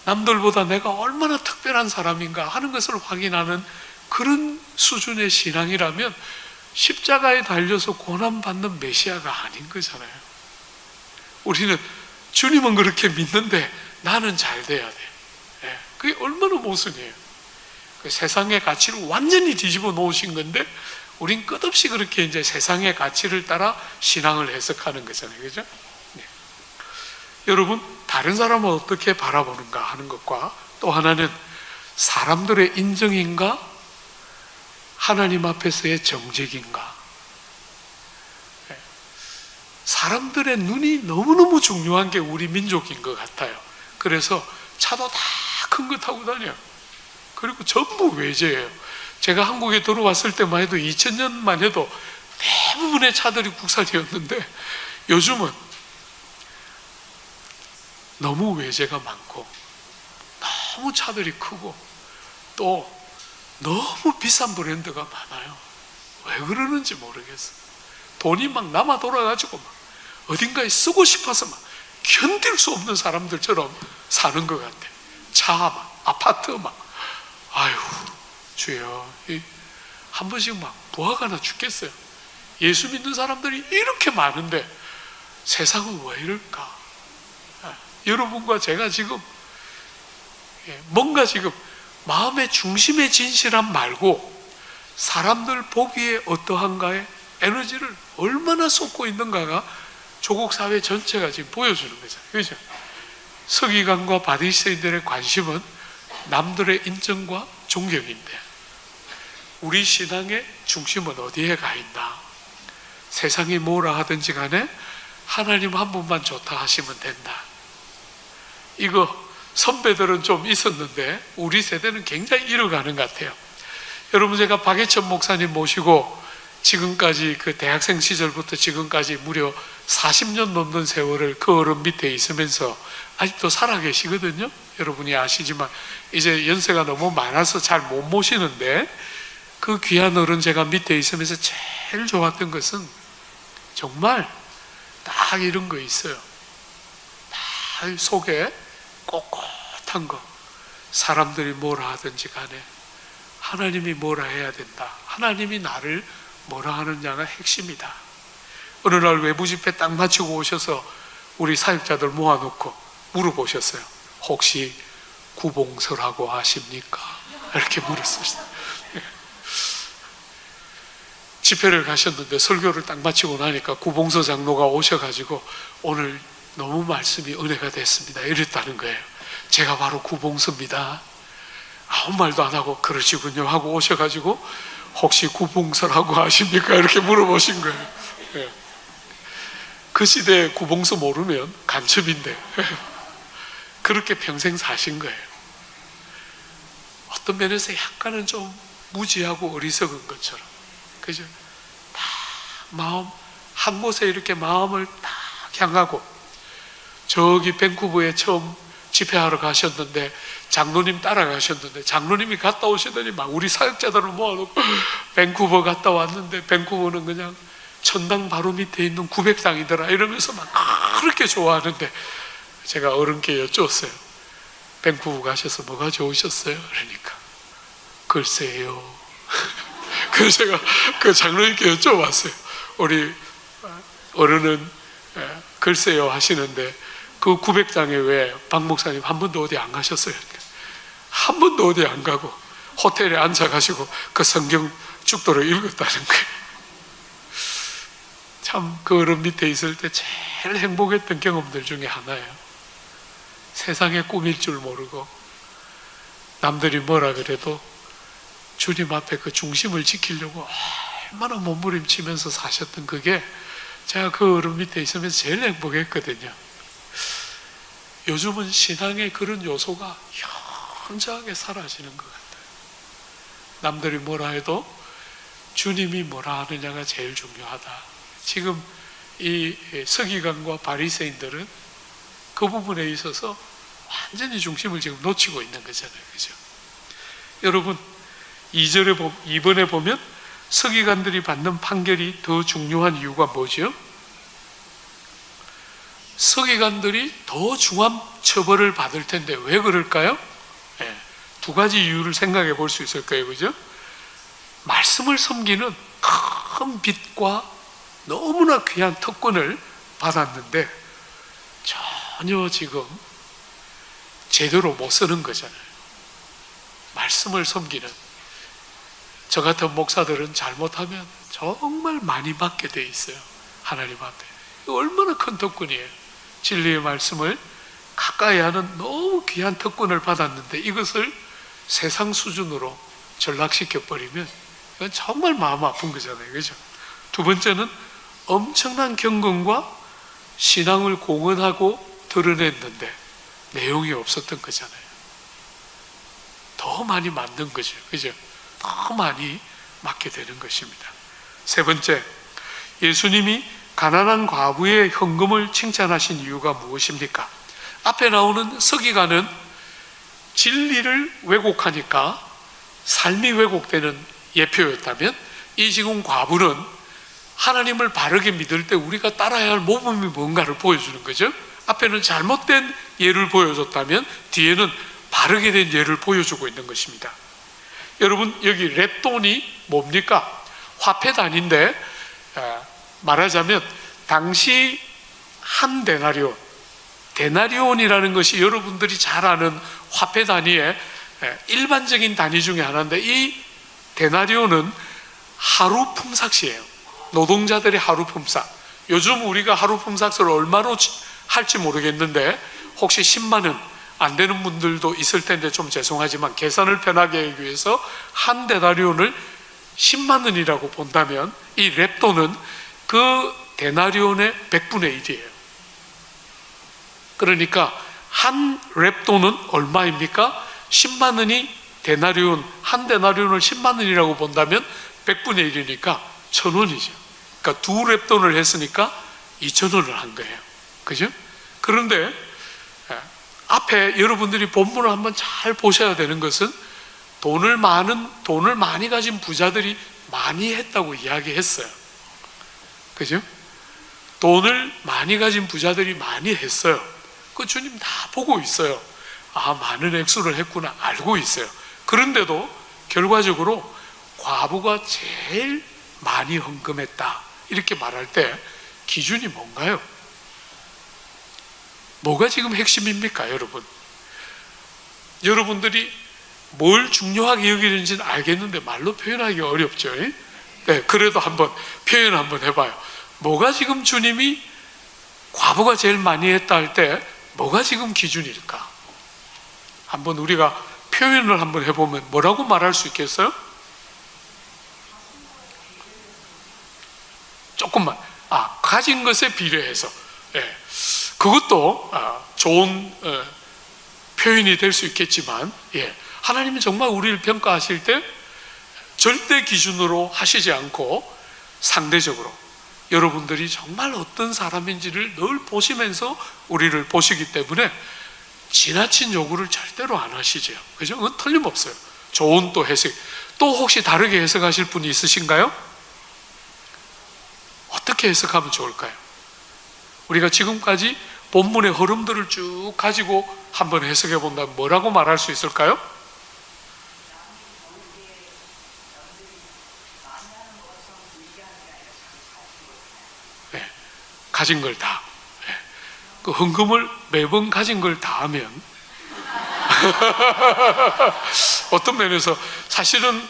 남들보다 내가 얼마나 특별한 사람인가 하는 것을 확인하는 그런 수준의 신앙이라면 십자가에 달려서 고난받는 메시아가 아닌 거잖아요. 우리는 주님은 그렇게 믿는데 나는 잘 돼야 돼. 그게 얼마나 모순이에요. 그 세상의 가치를 완전히 뒤집어 놓으신 건데 우린 끝없이 그렇게 이제 세상의 가치를 따라 신앙을 해석하는 거잖아요. 그죠? 네. 여러분, 다른 사람을 어떻게 바라보는가 하는 것과 또 하나는 사람들의 인정인가 하나님 앞에서의 정직인가. 사람들의 눈이 너무너무 중요한 게 우리 민족인 것 같아요. 그래서 차도 다 큰 거 타고 다녀요. 그리고 전부 외제예요. 제가 한국에 들어왔을 때만 해도 2000년만 해도 대부분의 차들이 국산이었는데 요즘은 너무 외제가 많고 너무 차들이 크고 또 너무 비싼 브랜드가 많아요. 왜 그러는지 모르겠어요. 돈이 막 남아 돌아가지고 막 어딘가에 쓰고 싶어서 막 견딜 수 없는 사람들처럼 사는 것 같아요. 차 막, 아파트 막. 아유, 주여. 한 번씩 막 부하가 나 죽겠어요. 예수 믿는 사람들이 이렇게 많은데 세상은 왜 이럴까? 여러분과 제가 지금 뭔가 지금 마음의 중심의 진실함 말고 사람들 보기에 어떠한가에 에너지를 얼마나 쏟고 있는가가 조국 사회 전체가 지금 보여주는 거잖아요. 그죠? 서기관과 바리새인들의 관심은 남들의 인정과 존경인데 우리 신앙의 중심은 어디에 가 있나? 세상이 뭐라 하든지 간에 하나님 한 분만 좋다 하시면 된다. 이거 선배들은 좀 있었는데 우리 세대는 굉장히 잃어가는 것 같아요. 여러분, 제가 박예천 목사님 모시고 지금까지 그 대학생 시절부터 지금까지 무려 40년 넘는 세월을 그 어른 밑에 있으면서 아직도 살아계시거든요. 여러분이 아시지만 이제 연세가 너무 많아서 잘 못 모시는데 그 귀한 어른 제가 밑에 있으면서 제일 좋았던 것은 정말 딱 이런 거 있어요. 딱 속에 꼿꼿한 거. 사람들이 뭐라 하든지 간에 하나님이 뭐라 해야 된다. 하나님이 나를 뭐라 하느냐가 핵심이다. 어느 날 외부 집회 딱 마치고 오셔서 우리 사역자들 모아놓고 물어보셨어요. 혹시 구봉서라고 아십니까? 이렇게 물었어요. 집회를 가셨는데 설교를 딱 마치고 나니까 구봉서 장로가 오셔가지고 오늘 너무 말씀이 은혜가 됐습니다. 이랬다는 거예요. 제가 바로 구봉서입니다. 아무 말도 안 하고 그러시군요 하고 오셔가지고 혹시 구봉서라고 아십니까? 이렇게 물어보신 거예요. 그 시대에 구봉서 모르면 간첩인데 그렇게 평생 사신 거예요. 어떤 면에서 약간은 좀 무지하고 어리석은 것처럼, 그죠? 딱 마음 한 곳에 이렇게 마음을 딱 향하고 저기 밴쿠버에 처음 집회하러 가셨는데 장로님 따라가셨는데 장로님이 갔다 오시더니 막 우리 사역자들을 모아놓고 밴쿠버 갔다 왔는데 밴쿠버는 그냥 천당 바로 밑에 있는 900당이더라 이러면서 막 그렇게 좋아하는데 제가 어른께 여쭈었어요. 밴쿠버 가셔서 뭐가 좋으셨어요? 그러니까 글쎄요. 그래서 제가 그 장로님께 여쭤봤어요. 우리 어른은 글쎄요 하시는데 그 900당에 왜 박 목사님 한 번도 어디 안 가셨어요? 한 번도 어디 안 가고 호텔에 앉아가시고 그 성경 죽도록 읽었다는 거예요. 참 그 어른 밑에 있을 때 제일 행복했던 경험들 중에 하나예요. 세상에 꾸밀 줄 모르고 남들이 뭐라 그래도 주님 앞에 그 중심을 지키려고 얼마나 몸부림치면서 사셨던 그게 제가 그 어른 밑에 있으면서 제일 행복했거든요. 요즘은 신앙의 그런 요소가 현저하게 사라지는 것 같아요. 남들이 뭐라 해도 주님이 뭐라 하느냐가 제일 중요하다. 지금 이 서기관과 바리새인들은 그 부분에 있어서 완전히 중심을 지금 놓치고 있는 거잖아요. 그죠? 여러분, 2번에 보면 서기관들이 받는 판결이 더 중요한 이유가 뭐죠? 서기관들이 더 중한 처벌을 받을 텐데 왜 그럴까요? 네, 두 가지 이유를 생각해 볼 수 있을 거예요. 그죠? 말씀을 섬기는 큰 빚과 너무나 귀한 특권을 받았는데 전혀 지금 제대로 못 쓰는 거잖아요. 말씀을 섬기는 저 같은 목사들은 잘못하면 정말 많이 받게 돼 있어요. 하나님한테. 이거 얼마나 큰 특권이에요. 진리의 말씀을 가까이 하는 너무 귀한 특권을 받았는데 이것을 세상 수준으로 전락시켜버리면 이건 정말 마음 아픈 거잖아요. 그죠? 두 번째는 엄청난 경건과 신앙을 공헌하고 드러냈는데 내용이 없었던 거잖아요. 더 많이 만든 거죠. 그죠? 더 많이 맡게 되는 것입니다. 세 번째, 예수님이 가난한 과부의 헌금을 칭찬하신 이유가 무엇입니까? 앞에 나오는 서기관은 진리를 왜곡하니까 삶이 왜곡되는 예표였다면 이 지금 과부는 하나님을 바르게 믿을 때 우리가 따라야 할 모범이 뭔가를 보여주는 거죠. 앞에는 잘못된 예를 보여줬다면 뒤에는 바르게 된 예를 보여주고 있는 것입니다. 여러분, 여기 렙돈이 뭡니까? 화폐 단위인데 말하자면 당시 한 데나리온, 데나리온이라는 것이 여러분들이 잘 아는 화폐 단위의 일반적인 단위 중에 하나인데 이 데나리온은 하루 품삯이에요. 노동자들의 하루 품삯. 요즘 우리가 하루 품삯을 얼마로 할지 모르겠는데 혹시 10만 원 안 되는 분들도 있을 텐데 좀 죄송하지만 계산을 편하게 하기 위해서 한 데나리온을 10만 원이라고 본다면 이 렙돈은 그 데나리온의 100분의 1이에요. 그러니까 한 렙돈은 얼마입니까? 10만 원이 데나리온, 한 데나리온을 10만 원이라고 본다면 100분의 1이니까 1,000원이죠. 그러니까 두 렙돈을 했으니까 2,000원을 한 거예요. 그죠? 그런데 앞에 여러분들이 본문을 한번 잘 보셔야 되는 것은 돈을 많이 가진 부자들이 많이 했다고 이야기했어요. 그죠? 돈을 많이 가진 부자들이 많이 했어요. 그 주님 다 보고 있어요. 아, 많은 액수를 했구나 알고 있어요. 그런데도 결과적으로 과부가 제일 많이 헌금했다 이렇게 말할 때 기준이 뭔가요? 뭐가 지금 핵심입니까, 여러분? 여러분들이 뭘 중요하게 여기는지는 알겠는데 말로 표현하기 어렵죠. 네, 그래도 한번 표현 한번 해봐요. 뭐가 지금 주님이 과부가 제일 많이 했다 할 때 뭐가 지금 기준일까? 한번 우리가 표현을 한번 해보면 뭐라고 말할 수 있겠어요? 조금만. 가진 것에 비례해서. 네. 그것도 좋은 표현이 될 수 있겠지만 하나님은 정말 우리를 평가하실 때 절대 기준으로 하시지 않고 상대적으로 여러분들이 정말 어떤 사람인지를 늘 보시면서 우리를 보시기 때문에 지나친 요구를 절대로 안 하시죠. 그죠? 그건 틀림없어요. 좋은 또 해석. 또 혹시 다르게 해석하실 분이 있으신가요? 어떻게 해석하면 좋을까요? 우리가 지금까지 본문의 흐름들을 쭉 가지고 한번 해석해 본다면 뭐라고 말할 수 있을까요? 네, 가진 걸 다. 네, 그 헌금을 매번 가진 걸 다 하면 어떤 면에서 사실은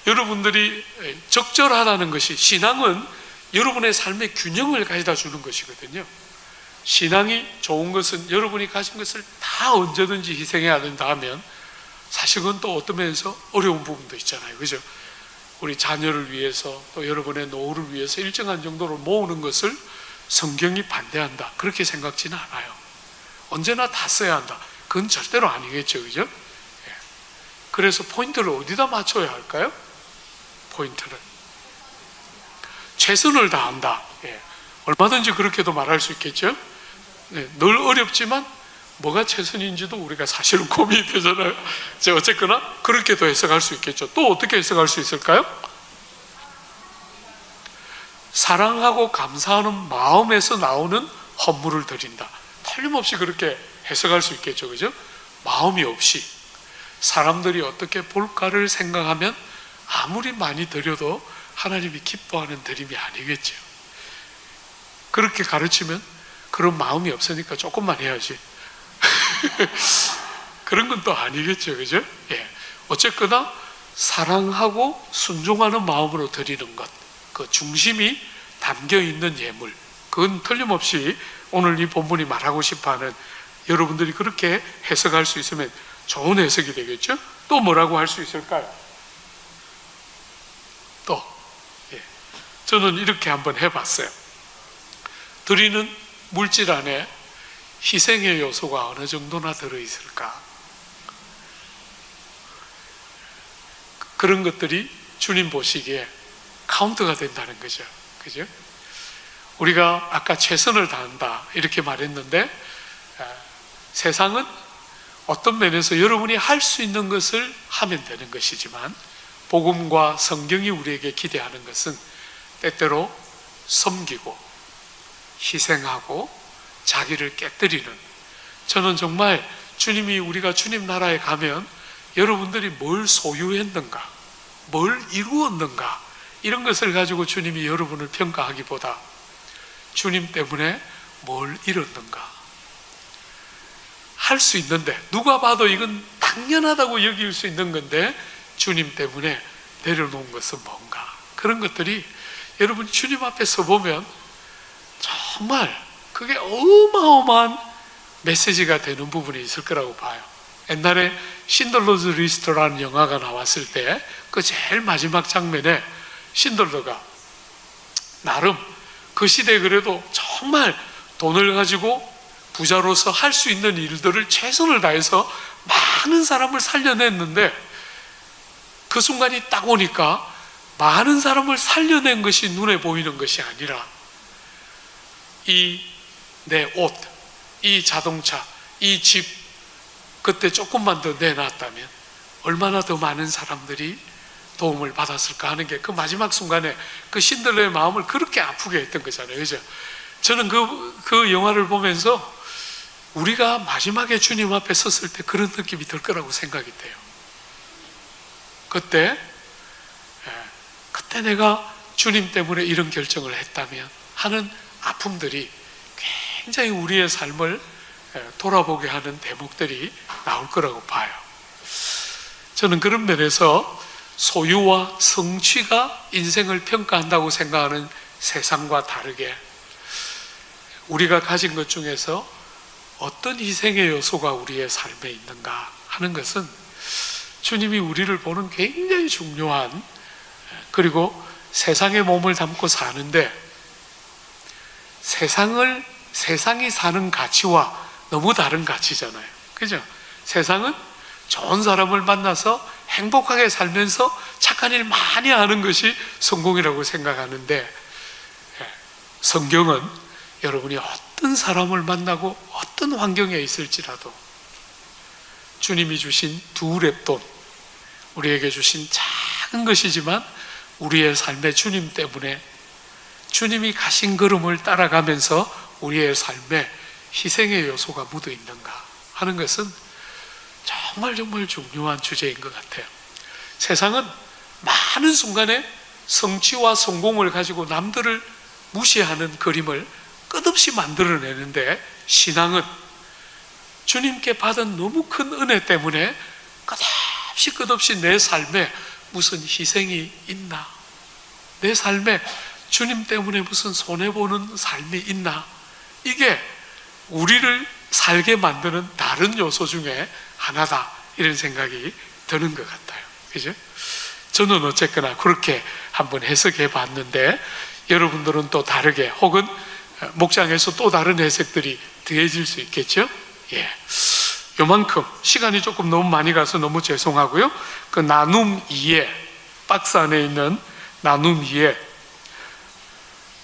여러분들이 적절하다는 것이 신앙은 여러분의 삶의 균형을 가져다 주는 것이거든요. 신앙이 좋은 것은 여러분이 가진 것을 다 언제든지 희생해야 된다 하면 사실 그건 또 어떤 면에서 어려운 부분도 있잖아요. 그죠? 우리 자녀를 위해서 또 여러분의 노후를 위해서 일정한 정도로 모으는 것을 성경이 반대한다 그렇게 생각지는 않아요. 언제나 다 써야 한다 그건 절대로 아니겠죠. 그죠? 그래서 포인트를 어디다 맞춰야 할까요? 포인트를 최선을 다한다. 얼마든지 그렇게도 말할 수 있겠죠. 늘 어렵지만 뭐가 최선인지도 우리가 사실은 고민이 되잖아요. 어쨌거나 그렇게도 해석할 수 있겠죠. 또 어떻게 해석할 수 있을까요? 사랑하고 감사하는 마음에서 나오는 헌물을 드린다. 틀림없이 그렇게 해석할 수 있겠죠. 그죠? 마음이 없이 사람들이 어떻게 볼까를 생각하면 아무리 많이 드려도 하나님이 기뻐하는 드림이 아니겠죠. 그렇게 가르치면 그런 마음이 없으니까 조금만 해야지. 그런 건 또 아니겠죠. 그죠? 예. 어쨌거나 사랑하고 순종하는 마음으로 드리는 것, 그 중심이 담겨 있는 예물, 그건 틀림없이 오늘 이 본문이 말하고 싶어하는, 여러분들이 그렇게 해석할 수 있으면 좋은 해석이 되겠죠. 또 뭐라고 할 수 있을까요? 또 저는 이렇게 한번 해봤어요. 드리는 물질 안에 희생의 요소가 어느 정도나 들어있을까? 그런 것들이 주님 보시기에 카운트가 된다는 거죠. 그죠? 우리가 아까 최선을 다한다 이렇게 말했는데, 세상은 어떤 면에서 여러분이 할 수 있는 것을 하면 되는 것이지만, 복음과 성경이 우리에게 기대하는 것은 때때로 섬기고 희생하고 자기를 깨뜨리는, 저는 정말 주님이, 우리가 주님 나라에 가면 여러분들이 뭘 소유했는가, 뭘 이루었는가, 이런 것을 가지고 주님이 여러분을 평가하기보다 주님 때문에 뭘 이뤘는가, 할 수 있는데, 누가 봐도 이건 당연하다고 여길 수 있는 건데 주님 때문에 내려놓은 것은 뭔가, 그런 것들이 여러분이 주님 앞에 서보면 정말 그게 어마어마한 메시지가 되는 부분이 있을 거라고 봐요. 옛날에 신들러즈 리스트라는 영화가 나왔을 때 그 제일 마지막 장면에 신들러가 나름 그 시대에 그래도 정말 돈을 가지고 부자로서 할 수 있는 일들을 최선을 다해서 많은 사람을 살려냈는데, 그 순간이 딱 오니까 많은 사람을 살려낸 것이 눈에 보이는 것이 아니라 이 내 옷, 이 자동차, 이 집, 그때 조금만 더 내놨다면 얼마나 더 많은 사람들이 도움을 받았을까 하는 게 그 마지막 순간에 그 신들러의 마음을 그렇게 아프게 했던 거잖아요. 그죠? 저는 그 영화를 보면서 우리가 마지막에 주님 앞에 섰을 때 그런 느낌이 들 거라고 생각이 돼요. 그때 내가 주님 때문에 이런 결정을 했다면 하는 아픔들이 굉장히 우리의 삶을 돌아보게 하는 대목들이 나올 거라고 봐요. 저는 그런 면에서 소유와 성취가 인생을 평가한다고 생각하는 세상과 다르게 우리가 가진 것 중에서 어떤 희생의 요소가 우리의 삶에 있는가 하는 것은 주님이 우리를 보는 굉장히 중요한, 그리고 세상에 몸을 담고 사는데 세상이 사는 가치와 너무 다른 가치잖아요. 그죠? 세상은 좋은 사람을 만나서 행복하게 살면서 착한 일 많이 하는 것이 성공이라고 생각하는데, 성경은 여러분이 어떤 사람을 만나고 어떤 환경에 있을지라도 주님이 주신 두 랩돈, 우리에게 주신 작은 것이지만 우리의 삶의 주님 때문에 주님이 가신 걸음을 따라가면서 우리의 삶에 희생의 요소가 묻어 있는가 하는 것은 정말 중요한 주제인 것 같아요. 세상은 많은 순간에 성취와 성공을 가지고 남들을 무시하는 그림을 끝없이 만들어내는데, 신앙은 주님께 받은 너무 큰 은혜 때문에 끝없이 내 삶에 무슨 희생이 있나, 내 삶에 주님 때문에 무슨 손해보는 삶이 있나, 이게 우리를 살게 만드는 다른 요소 중에 하나다, 이런 생각이 드는 것 같아요. 그죠? 저는 어쨌거나 그렇게 한번 해석해 봤는데, 여러분들은 또 다르게, 혹은 목장에서 또 다른 해석들이 더해질 수 있겠죠? 예. 요만큼 시간이 조금 너무 많이 가서 너무 죄송하고요. 그 나눔 2에, 박스 안에 있는 나눔 2에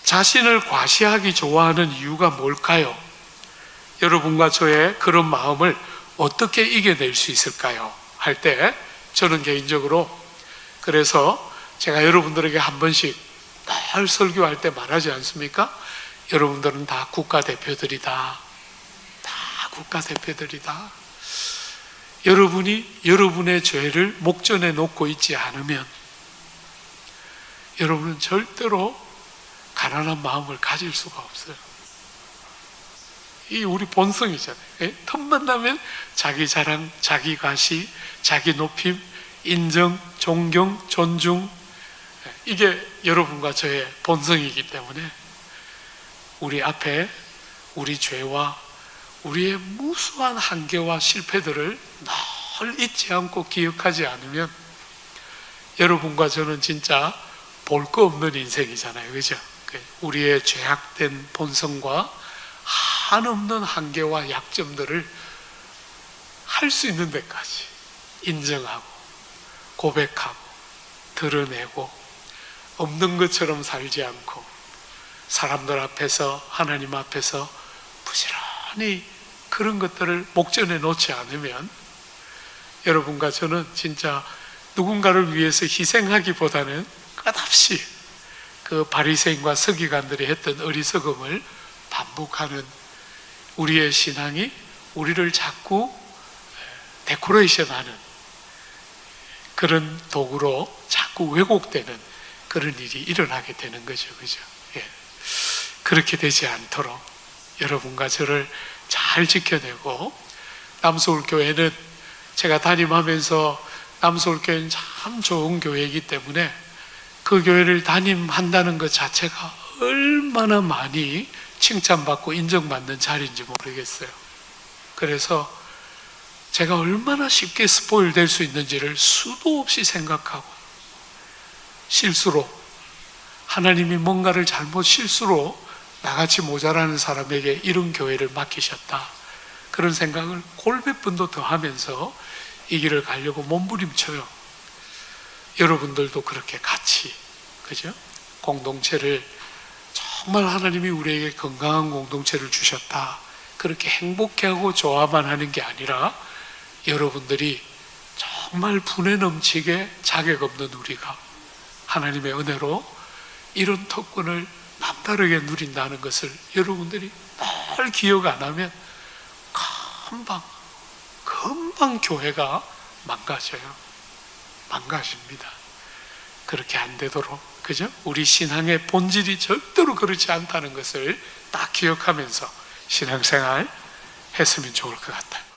자신을 과시하기 좋아하는 이유가 뭘까요? 여러분과 저의 그런 마음을 어떻게 이겨낼 수 있을까요? 할 때 저는 개인적으로, 그래서 제가 여러분들에게 한 번씩 늘 설교할 때 말하지 않습니까? 여러분들은 다 국가대표들이다. 다 국가대표들이다. 여러분이 여러분의 죄를 목전에 놓고 있지 않으면 여러분은 절대로 가난한 마음을 가질 수가 없어요. 이 우리 본성이잖아요. 틈만 나면 자기 자랑, 자기 과시, 자기 높임, 인정, 존경, 존중, 이게 여러분과 저의 본성이기 때문에 우리 앞에 우리 죄와 우리의 무수한 한계와 실패들을 늘 잊지 않고 기억하지 않으면 여러분과 저는 진짜 볼 거 없는 인생이잖아요. 그죠? 우리의 죄악된 본성과 한없는 한계와 약점들을 할 수 있는 데까지 인정하고 고백하고 드러내고 없는 것처럼 살지 않고 사람들 앞에서 하나님 앞에서 부지런히 그런 것들을 목전에 놓지 않으면 여러분과 저는 진짜 누군가를 위해서 희생하기보다는 끝없이 그 바리새인과 서기관들이 했던 어리석음을 반복하는 우리의 신앙이 우리를 자꾸 데코레이션하는 그런 도구로 자꾸 왜곡되는 그런 일이 일어나게 되는 거죠. 그죠? 예. 그렇게 되지 않도록 여러분과 저를 잘 지켜내고, 남서울교회는 제가 담임하면서 남서울교회는 참 좋은 교회이기 때문에 그 교회를 담임한다는 것 자체가 얼마나 많이 칭찬받고 인정받는 자리인지 모르겠어요. 그래서 제가 얼마나 쉽게 스포일 될 수 있는지를 수도 없이 생각하고, 실수로 하나님이 뭔가를 잘못 실수로 나같이 모자라는 사람에게 이런 교회를 맡기셨다, 그런 생각을 골몇 번도 더 하면서 이 길을 가려고 몸부림쳐요. 여러분들도 그렇게 같이, 그죠? 공동체를, 정말 하나님이 우리에게 건강한 공동체를 주셨다, 그렇게 행복해하고 좋아만 하는 게 아니라 여러분들이 정말 분에 넘치게 자격 없는 우리가 하나님의 은혜로 이런 특권을 남다르게 누린다는 것을 여러분들이 늘 기억 안 하면 금방 교회가 망가져요. 망가집니다. 그렇게 안 되도록, 그죠? 우리 신앙의 본질이 절대로 그렇지 않다는 것을 딱 기억하면서 신앙생활 했으면 좋을 것 같아요.